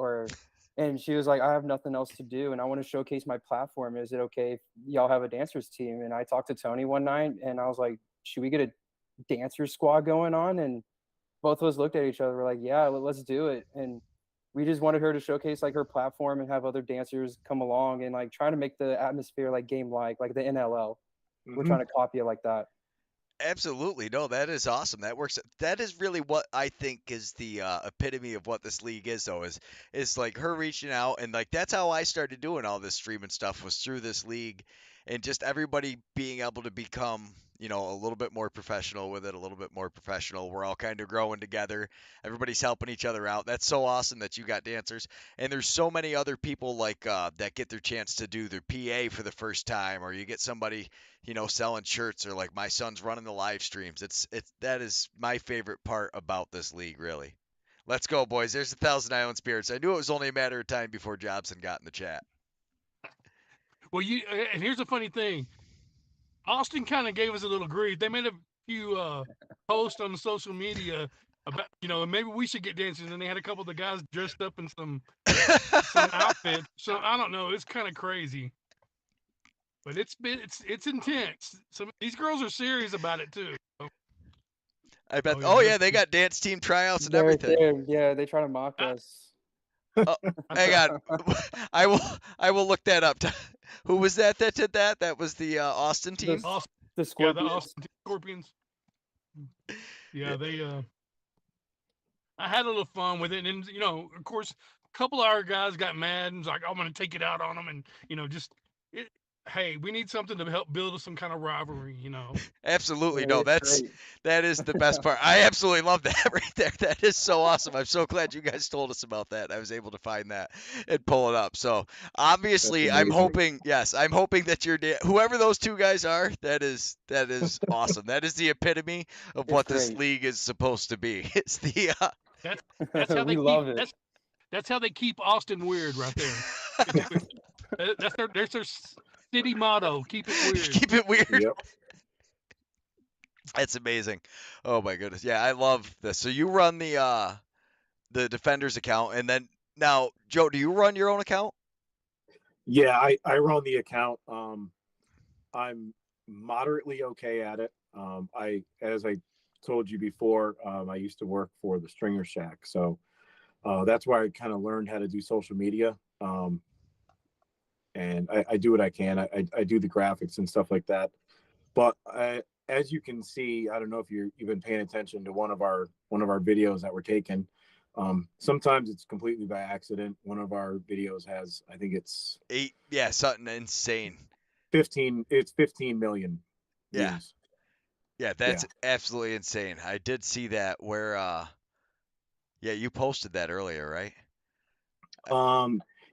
and she was like, "I have nothing else to do, and I want to showcase my platform. Is it okay if y'all have a dancers team?" And I talked to Tony one night, and I was like, "Should we get a dancer squad going on?" And both of us looked at each other. We're like, "Yeah, let's do it." And we just wanted her to showcase like her platform and have other dancers come along and like try to make the atmosphere like game like the NLL. We're trying to copy it like that. Absolutely. No, that is awesome. That works. That is really what I think is the epitome of what this league is, though, is like her reaching out and like that's how I started doing all this streaming stuff was through this league and just everybody being able to become, a little bit more professional with it, a little bit more professional. We're all kind of growing together. Everybody's helping each other out. That's so awesome that you got dancers. And there's so many other people like that get their chance to do their PA for the first time, or you get somebody selling shirts or like my son's running the live streams. It's that is my favorite part about this league, really. Let's go, boys. There's the Thousand Island Spirits. I knew it was only a matter of time before Jobson got in the chat. well, and here's the funny thing. Austin kind of gave us a little grief. They made a few posts on the social media about, and maybe we should get dancers. And they had a couple of the guys dressed up in some outfits. So I don't know. It's kind of crazy, but it's intense. These girls are serious about it too. I bet. Oh Oh yeah, yeah, they got dance team tryouts and They're, everything. yeah, they try to mock Uh, us. Oh, hang on. I will look that up. Who was that did that? That was the Austin team. Austin, The yeah, the Scorpions. Austin Scorpions. Yeah. Yeah, I had a little fun with it, and of course, a couple of our guys got mad and was like, "I'm going to take it out on them," and just it. Hey, we need something to help build some kind of rivalry, Absolutely. Yeah, No, it's great. that is the best part. I absolutely love that right there. That is so awesome. I'm so glad you guys told us about that. I was able to find that and pull it up. So obviously, I'm amazing. hoping. Yes, I'm hoping that whoever those two guys are. That is awesome. That is the epitome of It's what this great. league is supposed to be. It's the. That's how We they keep love it. that's how they keep Austin weird right there. That's their city motto. Keep it weird. Keep it weird. Yep. That's amazing. Oh my goodness. Yeah, I love this. So you run the Defenders account, and then now, Joe, do you run your own account? Yeah, I run the account. I'm moderately okay at it. As I told you before, I used to work for the Stringer Shack, so that's where I kind of learned how to do social media. And I do what I can. I do the graphics and stuff like that. But as you can see, I don't know if you've been paying attention to one of our videos that were taken. Sometimes it's completely by accident. One of our videos has, I think it's 8, yeah, something insane. 15. It's 15 million Yeah. views. Yeah, that's absolutely insane. I did see that where yeah, you posted that earlier, right?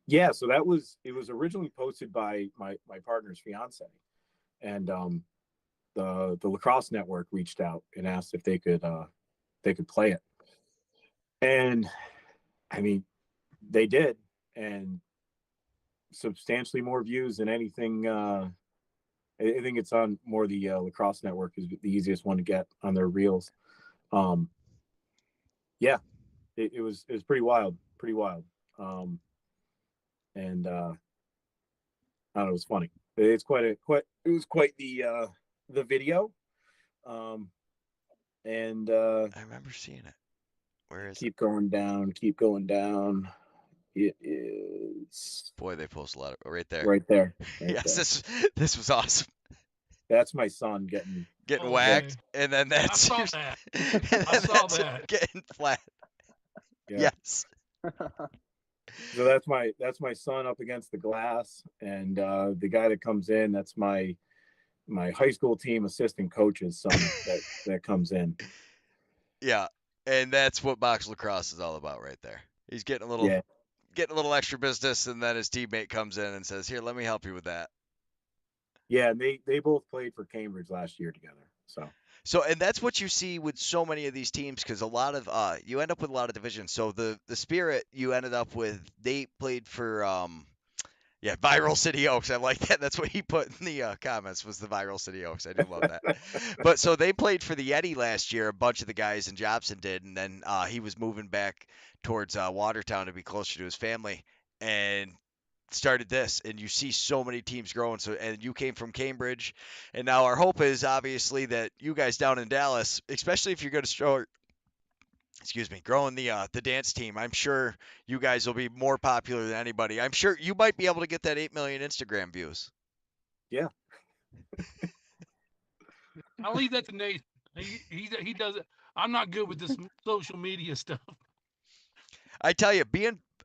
Yeah, so it was originally posted by my partner's fiance, and the Lacrosse network reached out and asked if they could play it. And I mean, they did, and substantially more views than anything. I think it's on more the Lacrosse network is the easiest one to get on their reels. Yeah, it was pretty wild. And I don't know, it was funny. It's it was quite the video. And I remember seeing it. Where is it? keep going down. It is Boy, they post a lot of right there. right there. Right Yes, there. this was awesome. That's my son getting Getting Okay. whacked, and then I that's saw your, that. and I then saw that's him that. getting flat. yeah. Yes. So that's my son up against the glass, and the guy that comes in, that's my high school team assistant coach's son that comes in. Yeah. And that's what box lacrosse is all about right there. He's getting Yeah, a little extra business, and then his teammate comes in and says, "Here, let me help you with that." yeah. And they both played for Cambridge last year together. So, and that's what you see with so many of these teams, because a lot of you end up with a lot of divisions. So the Spirit you ended up with, they played for yeah, Viral City Oaks. I like that. That's what he put in the comments, was the Viral City Oaks. I do love that. But so they played for the Yeti last year. A bunch of the guys in Jobson did, and then he was moving back towards Watertown to be closer to his family, and started this. And you see so many teams growing. So, and you came from Cambridge, and now our hope is obviously that you guys down in Dallas, especially if you're going to start, excuse me, growing the dance team. I'm sure you guys will be more popular than anybody. I'm sure you might be able to get that 8 million Instagram views. Yeah. I'll leave that to Nathan. He does it. I'm not good with this social media stuff. I tell you,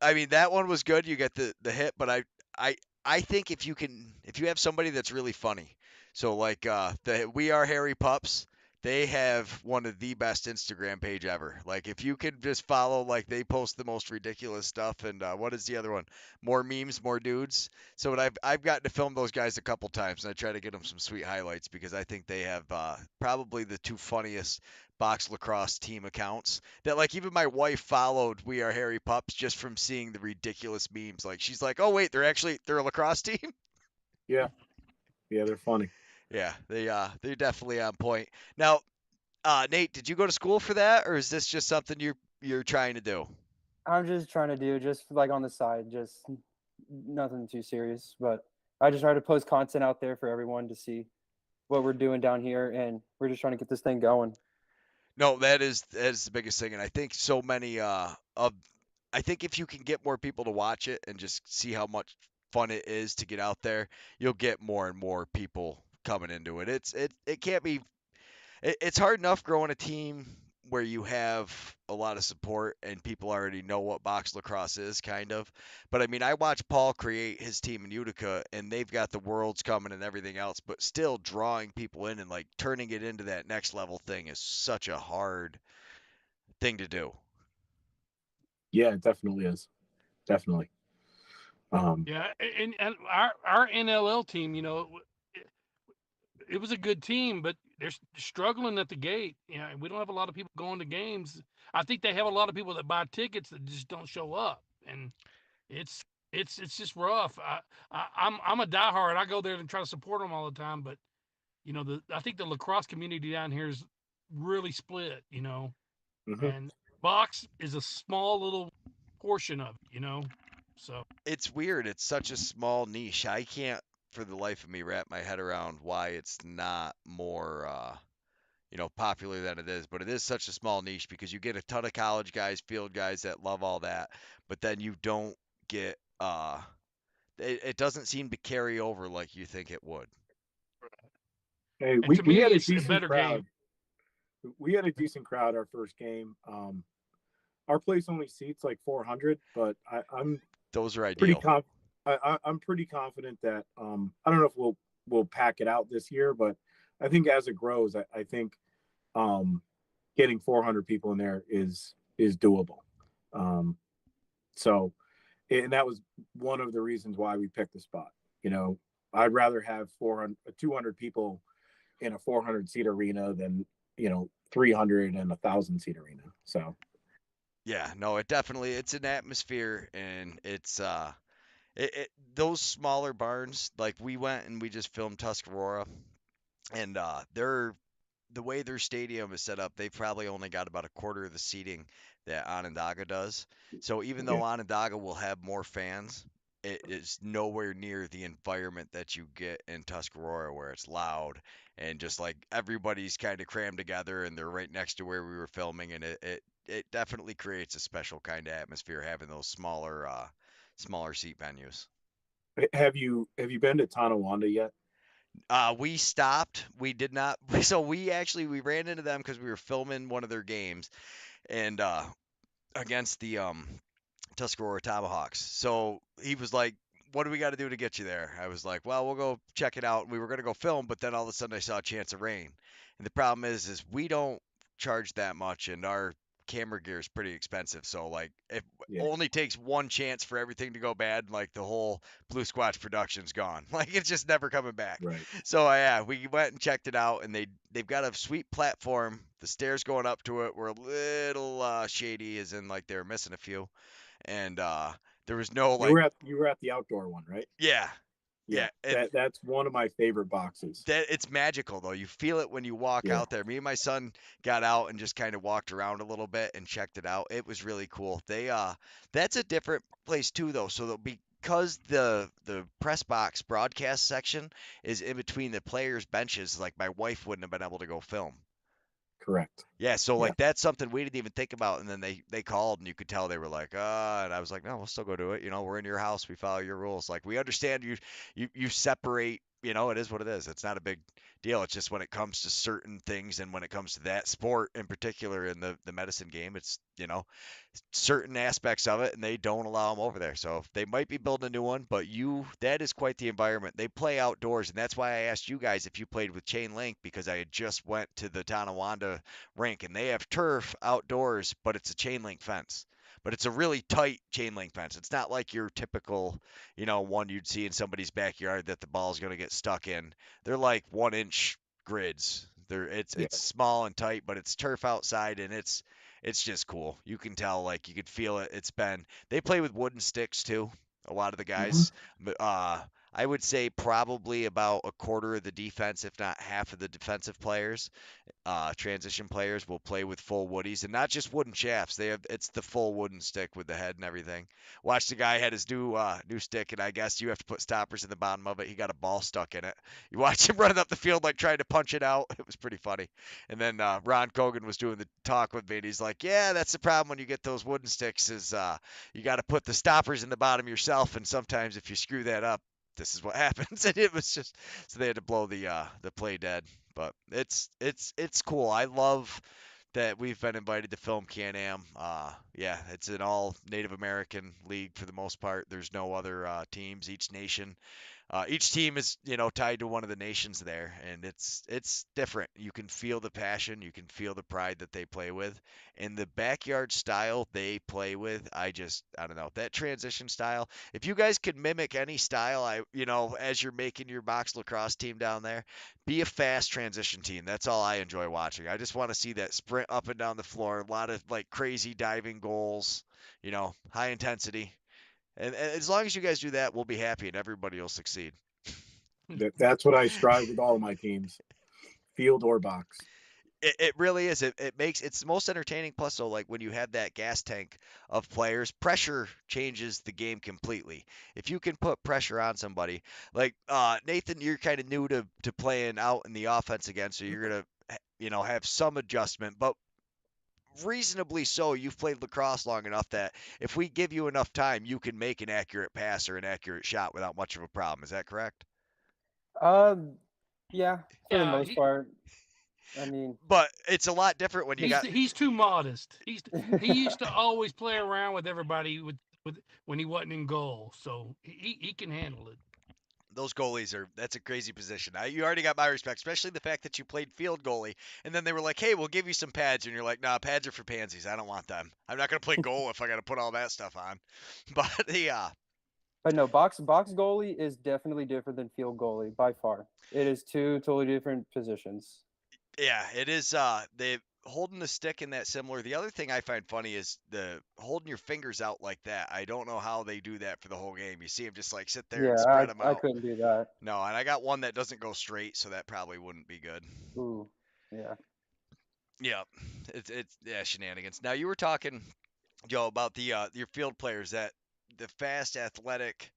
I mean, that one was good. You get the hit, but I, I think if you have somebody that's really funny, so like the We Are Hairy Pups, they have one of the best Instagram page ever. Like if you could just follow, like they post the most ridiculous stuff, and what is the other one? More memes, more dudes. So what I've gotten to film those guys a couple times, and I try to get them some sweet highlights because I think they have probably the two funniest box lacrosse team accounts that, like, even my wife followed We Are Hairy Pups just from seeing the ridiculous memes. Like she's like, "Oh wait, they're a lacrosse team." Yeah. Yeah. They're funny. Yeah, they're definitely on point. Now, Nate, did you go to school for that, or is this just something you're trying to do? I'm just trying to do just like on the side, just nothing too serious. But I just try to post content out there for everyone to see what we're doing down here, and we're just trying to get this thing going. No, that is the biggest thing, and I think so many of I think if you can get more people to watch it and just see how much fun it is to get out there, you'll get more and more people coming into it. It can't be it's hard enough growing a team where you have a lot of support and people already know what box lacrosse is, kind of. But I mean, I watched Paul create his team in Utica, and they've got the worlds coming and everything else, but still drawing people in and like turning it into that next level thing is such a hard thing to do. Yeah, it definitely is. Definitely. Yeah, and our NLL team, it was a good team, but they're struggling at the gate. We don't have a lot of people going to games. I think they have a lot of people that buy tickets that just don't show up, and it's it's just rough. I'm a diehard. I go there and try to support them all the time, but I think the lacrosse community down here is really split. Mhm. And box is a small little portion of it. So It's weird. It's such a small niche. I can't, for the life of me, wrap my head around why it's not more, popular than it is. But it is such a small niche because you get a ton of college guys, field guys that love all that, but then you don't get, it doesn't seem to carry over like you think it would. Hey, and to we me, had a it's a decent better game. crowd. We had a decent crowd our first game. Our place only seats like 400, but I'm Those are pretty ideal. I'm pretty confident that I don't know if we'll pack it out this year, but I think as it grows, I think um, getting 400 people in there is doable. Um, so, and that was one of the reasons why we picked the spot. You know, I'd rather have 200 people in a 400 seat arena than 300 and 1,000 seat arena. So Yeah, no, it's an atmosphere, and those smaller barns, like we went and we just filmed Tuscarora, and the way their stadium is set up, they've probably only got about a quarter of the seating that Onondaga does. So even though yeah, Onondaga will have more fans, it is nowhere near the environment that you get in Tuscarora where it's loud and just like everybody's kind of crammed together and they're right next to where we were filming and it definitely creates a special kind of atmosphere having those smaller seat venues. Have you been to Tonawanda yet? We stopped. We did not. So we ran into them because we were filming one of their games and against the Tuscarora Tomahawks. So he was like, "What do we got to do to get you there?" I was like, "Well, we'll go check it out." We were gonna go film, but then all of a sudden I saw a chance of rain, and the problem is we don't charge that much, and our camera gear is pretty expensive. So like, it Yeah. only takes one chance for everything to go bad, and like the whole Blue Squatch production's gone. Like it's just never coming back. Right. So yeah, we went and checked it out, and they've got a sweet platform. The stairs going up to it were a little shady, as in like they were missing a few and there was no like You were at the outdoor one, right? yeah Yeah. yeah and That's one of my favorite boxes. that it's magical though. You feel it when you walk Yeah. out there. Me and my son got out and just kind of walked around a little bit and checked it out. It was really cool. That's a different place too though, so because the press box broadcast section is in between the players benches, like my wife wouldn't have been able to go film. Correct. Yeah, so Yeah. like that's something we didn't even think about, and then they called, and you could tell they were like, and I was like, no, we'll still go do it. You know, we're in your house, we follow your rules. Like we understand you separate. You know, it is what it is. It's not a big deal. It's just when it comes to certain things, and when it comes to that sport in particular, in the medicine game, it's certain aspects of it, and they don't allow them over there. So they might be building a new one, but that is quite the environment. They play outdoors, and that's why I asked you guys if you played with chain link because I had just went to the Tonawanda rink, and they have turf outdoors, but it's a chain link fence. But it's a really tight chain link fence. It's not like your typical, one you'd see in somebody's backyard that the ball's going to get stuck in. They're like 1 inch grids. Yeah. It's small and tight, but it's turf outside, and it's just cool. You can tell, like you could feel it. They play with wooden sticks too. A lot of the Hmm. guys, but I would say probably about a quarter of the defense, if not half of the defensive players, transition players will play with full woodies and not just wooden shafts. It's the full wooden stick with the head and everything. Watch the guy had his new stick, and I guess you have to put stoppers in the bottom of it. He got a ball stuck in it. You watch him running up the field like trying to punch it out. It was pretty funny. And then Ron Kogan was doing the talk with me, and he's like, "Yeah, that's the problem when you get those wooden sticks is you got to put the stoppers in the bottom yourself, and sometimes if you screw that up, this is what happens." And it was just so they had to blow the play dead. But it's cool. I love that we've been invited to film Can-Am. Yeah, it's an all Native American league for the most part. There's no other teams. Each team is tied to one of the nations there, and it's different. You can feel the passion, you can feel the pride that they play with, and the backyard style they play with. I don't know that transition style. If you guys could mimic any style, as you're making your box lacrosse team down there, be a fast transition team. That's all I enjoy watching. I just want to see that sprint up and down the floor, a lot of like crazy diving goals, high intensity. And as long as you guys do that, we'll be happy and everybody will succeed. That's what I strive with all of my teams, field or box. It really is. It's the most entertaining. Plus, so like when you have that gas tank of players, pressure changes the game completely. If you can put pressure on somebody, like Nathan, you're kind of new to playing out in the offense again, so you're gonna have some adjustment, but reasonably so. You've played lacrosse long enough that if we give you enough time, you can make an accurate pass or an accurate shot without much of a problem. Is that correct? Um, yeah, for the Yeah, most part. I mean, But it's a lot different when you got he's too modest. He used to always play around with everybody with when he wasn't in goal, so he can handle it. those goalies that's a crazy position. You already got my respect, especially the fact that you played field goalie, and then they were like, "Hey, we'll give you some pads," and you're like, "Nah, pads are for pansies. I don't want them. I'm not gonna play goal if I got to put all that stuff on." But but no, box goalie is definitely different than field goalie by far. It is two totally different positions. yeah, it is. They holding the stick in that similar. The other thing I find funny is the holding your fingers out like that. I don't know how they do that for the whole game. You see them just like sit there and Yeah, spread them I out. couldn't do that. No, and I got one that doesn't go straight, so that probably wouldn't be good. Ooh, yeah. Yeah, it's yeah shenanigans. Now you were talking, Joe, about the your field players that the fast, athletic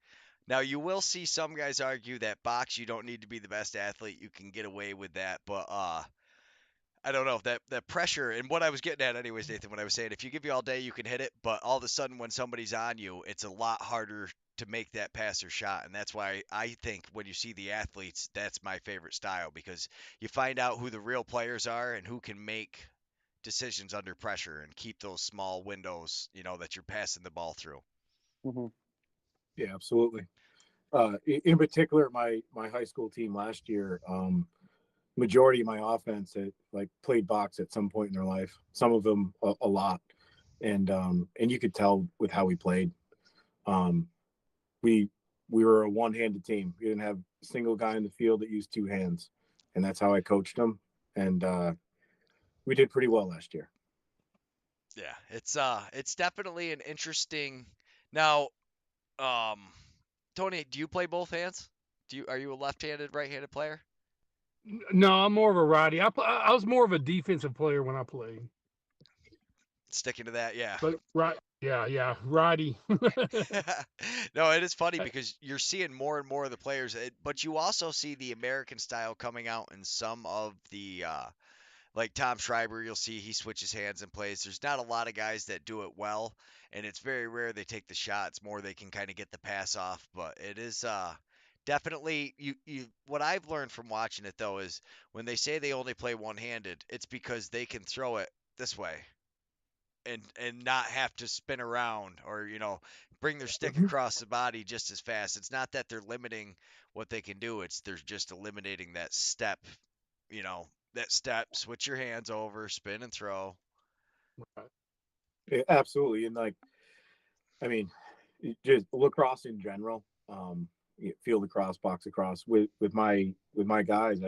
Now you will see some guys argue that box you don't need to be the best athlete, you can get away with that, but I don't know that pressure and what I was getting at anyways, Nathan, when I was saying if you give you all day you can hit it, but all of a sudden when somebody's on you, it's a lot harder to make that pass or shot, and that's why I think when you see the athletes, that's my favorite style because you find out who the real players are and who can make decisions under pressure and keep those small windows, that you're passing the ball through. Hmm. Yeah, absolutely. In particular, my high school team last year, majority of my offense had like played box at some point in their life. Some of them a lot, and you could tell with how we played. Um, we we were a one-handed team. We didn't have a single guy in the field that used two hands, and that's how I coached them. And we did pretty well last year. Yeah, it's definitely an interesting. Now, um, Tony, do you play both hands? Are you a left-handed, right-handed player? No, I'm more of a righty. I was more of a defensive player when I played. Sticking to that, yeah. But right, yeah, righty. No, it is funny because you're seeing more and more of the players, but you also see the American style coming out in some of the like Tom Schreiber, you'll see he switches hands and plays. There's not a lot of guys that do it well, and it's very rare they take the shot. It's more they can kind of get the pass off, but it is definitely you what I've learned from watching it though is when they say they only play one-handed, it's because they can throw it this way and not have to spin around or bring their stick Mhm. across the body just as fast. It's not that they're limiting what they can do, it's they're just eliminating that step, switch your hands over, spin and throw. Yeah, absolutely. And like, I mean, just lacrosse in general, field lacrosse, box lacrosse with my guys,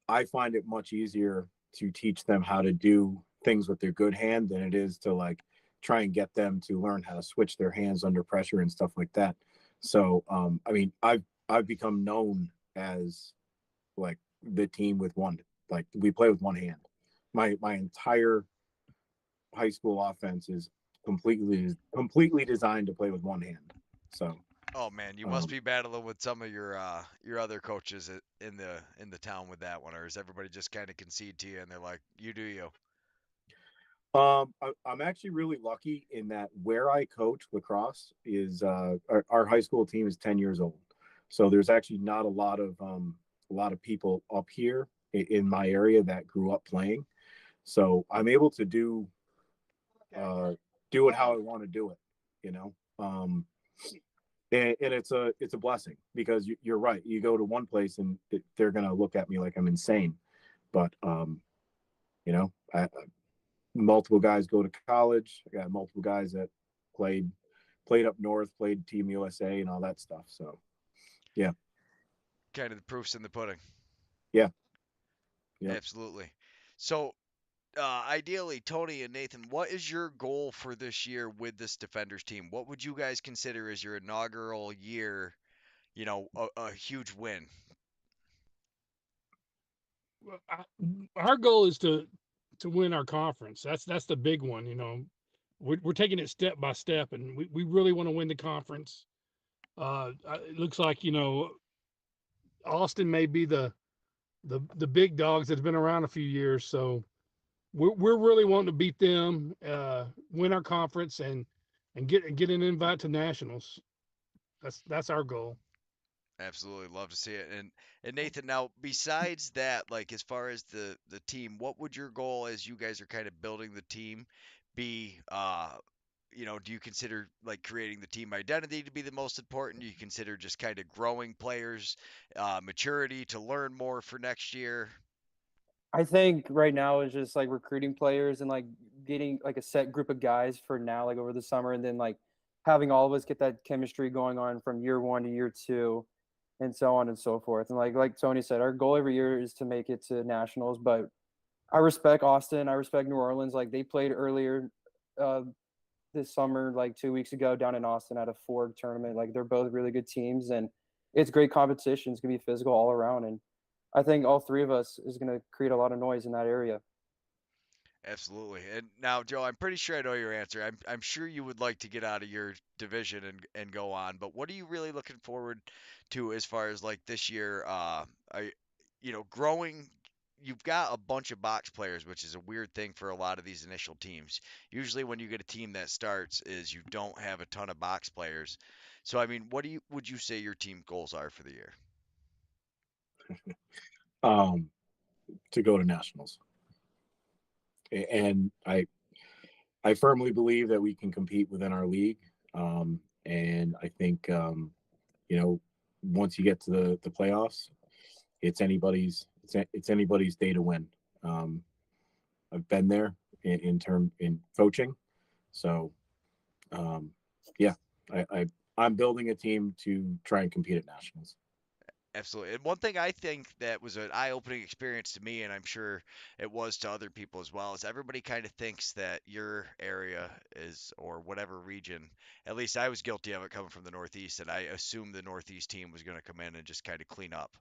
I find it much easier to teach them how to do things with their good hand than it is to like try and get them to learn how to switch their hands under pressure and stuff like that. So, I mean, I've become known as like the team with one, like we play with one hand. My entire high school offense is completely designed to play with one hand. So, Oh man, you must um, be battling with some of your other coaches in the town with that one, or is everybody just kind of concede to you and they're like, you do you? I'm actually really lucky in that where I coach lacrosse is our high school team is 10 years old, so there's actually not a lot of people up here in my area that grew up playing, so I'm able to uh, do it how I want to do it, you know. And it's a blessing because you're right. You go to one place and they're gonna look at me like I'm insane, but you know, multiple guys go to college. I got multiple guys that played played up north, played Team USA and all that stuff. So yeah, Kind of the proof's in the pudding. yeah, yeah. Absolutely. So, ideally, Tony and Nathan, what is your goal for this year with this Defenders team? What would you guys consider as your inaugural year? A huge win. Well, our goal is to win our conference. That's the big one. We're taking it step by step, and we really want to win the conference. It looks like Austin may be the big dogs that's been around a few years, so we're really wanting to beat them, win our conference, and get an invite to nationals. That's our goal. Absolutely love to see it. And Nathan, now besides that, like as far as the team, what would your goal as you guys are kind of building the team be? Do you consider like creating the team identity to be the most important? Do you consider just kind of growing players, maturity to learn more for next year? I think right now is just like recruiting players and like getting like a set group of guys for now, like over the summer, and then like having all of us get that chemistry going on from year one to year two, and so on and so forth. And like Tony said, our goal every year is to make it to nationals. But I respect Austin, I respect New Orleans. Like they played earlier uh, this summer, like 2 weeks ago, down in Austin at a Ford tournament. Like they're both really good teams, and it's great competition. It's gonna be physical all around, and I think all three of us is gonna create a lot of noise in that area. Absolutely. And now, Joe, I'm pretty sure I know your answer. I'm sure you would like to get out of your division and go on, but what are you really looking forward to as far as like this year? Are, growing. You've got a bunch of box players, which is a weird thing for a lot of these initial teams. Usually, when you get a team that starts, is you don't have a ton of box players. So, I mean, what would you say your team goals are for the year? um, to go to nationals. And I firmly believe that we can compete within our league. And I think, you know, once you get to the playoffs, it's anybody's day to win. Um, I've been there in coaching, so um, yeah, I'm building a team to try and compete at nationals. Absolutely. And one thing I think that was an eye-opening experience to me, and I'm sure it was to other people as well, is everybody kind of thinks that your area is, or whatever region, at least I was guilty of it coming from the Northeast, and I assumed the Northeast team was going to come in and just kind of clean up.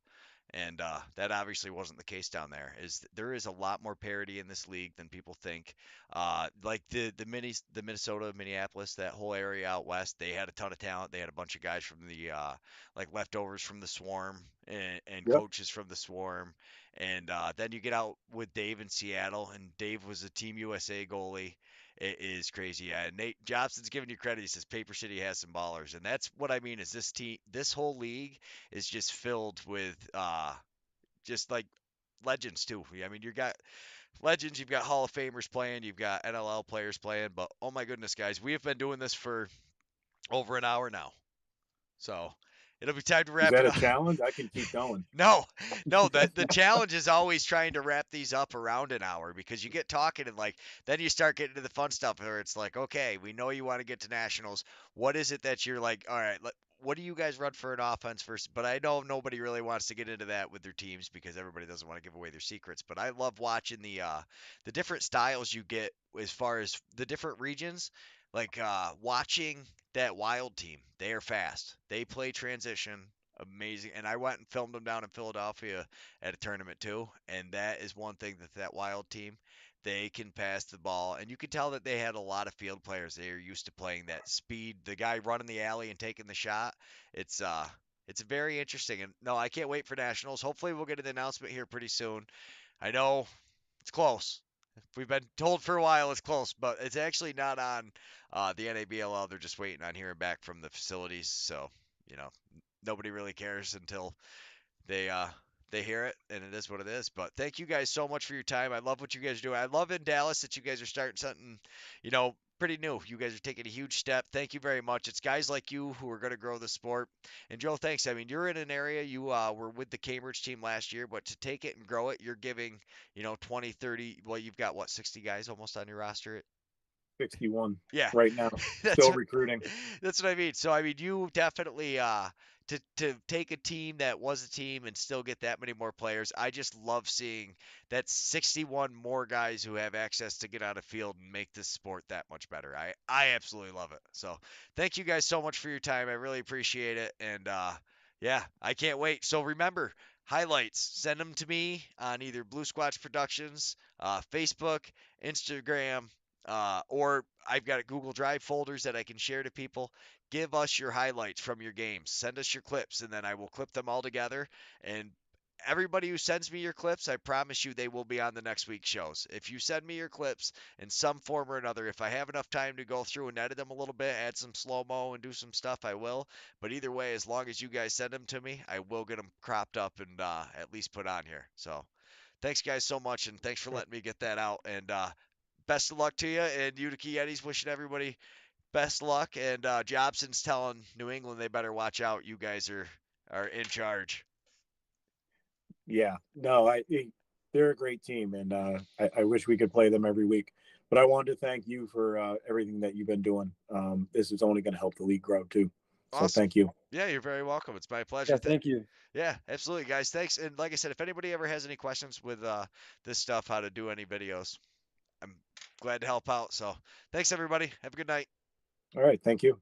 And that obviously wasn't the case down there. There is a lot more parity in this league than people think. Like the Minnesota, Minneapolis, that whole area out west, they had a ton of talent. They had a bunch of guys from the like leftovers from the Swarm and Yep, coaches from the Swarm. And then you get out with Dave in Seattle, and Dave was a Team USA goalie. It is crazy. Yeah, Nate Jobson's giving you credit. He says Paper City has some ballers, and that's what I mean. Is this team, this whole league is just filled with just like legends too. I mean, you got legends, you've got Hall of Famers playing, you've got NLL players playing, but oh my goodness, guys, we have been doing this for over an hour now, so it'll be time to is wrap it that a up. challenge? I can keep going. No, no, the challenge is always trying to wrap these up around an hour because you get talking and like then you start getting to the fun stuff where it's like, okay, we know you want to get to nationals. What is it that you're like, all right, what do you guys run for an offense first? But I know nobody really wants to get into that with their teams because everybody doesn't want to give away their secrets. But I love watching the different styles you get as far as the different regions. Like watching that wild team, they are fast. They play transition amazing. And I went and filmed them down in Philadelphia at a tournament too. And that is one thing that Wild team, they can pass the ball. And you can tell that they had a lot of field players. They are used to playing that speed. The guy running the alley and taking the shot. It's very interesting. And no, I can't wait for nationals. Hopefully we'll get an announcement here pretty soon. I know it's close. We've been told for a while it's close, but it's actually not on the NABLL. They're just waiting on hearing back from the facilities. So, you know, nobody really cares until they uh they hear it, and it is what it is. But thank you guys so much for your time. I love what you guys are doing. I love in Dallas that you guys are starting something, pretty new. You guys are taking a huge step. Thank you very much. It's guys like you who are going to grow the sport. And Joe, thanks. I mean, you're in an area, you were with the Cambridge team last year, but to take it and grow it, you're giving, 20, 30, well, you've got what, 60 guys almost on your roster? 61 Yeah, right now, that's still what recruiting. that's what I mean. So I mean, you definitely to take a team that was a team and still get that many more players. I just love seeing that 61 more guys who have access to get on a field and make this sport that much better. I absolutely love it. So thank you guys so much for your time. I really appreciate it. And yeah, I can't wait. So remember, highlights, send them to me on either Blue Squatch Productions, Facebook, Instagram, or I've got Google Drive folders that I can share to people. Give us your highlights from your games. Send us your clips, and then I will clip them all together. And everybody who sends me your clips, I promise you they will be on the next week's shows. If you send me your clips in some form or another, if I have enough time to go through and edit them a little bit, add some slow mo and do some stuff, I will. But either way, as long as you guys send them to me, I will get them cropped up and at least put on here. So thanks, guys, so much, and thanks for Sure. letting me get that out. And best of luck to you. And Utica Yetis wishing everybody best luck. And Jobson's telling New England they better watch out. You guys are in charge. Yeah, no, they're a great team, and I wish we could play them every week. But I wanted to thank you for everything that you've been doing. This is only going to help the league grow too. So Awesome. thank you. Yeah, you're very welcome. It's my pleasure. Yeah, thank you. Yeah, absolutely, guys. Thanks. And like I said, if anybody ever has any questions with this stuff, how to do any videos, I'm glad to help out. So thanks, everybody. Have a good night. All right, thank you.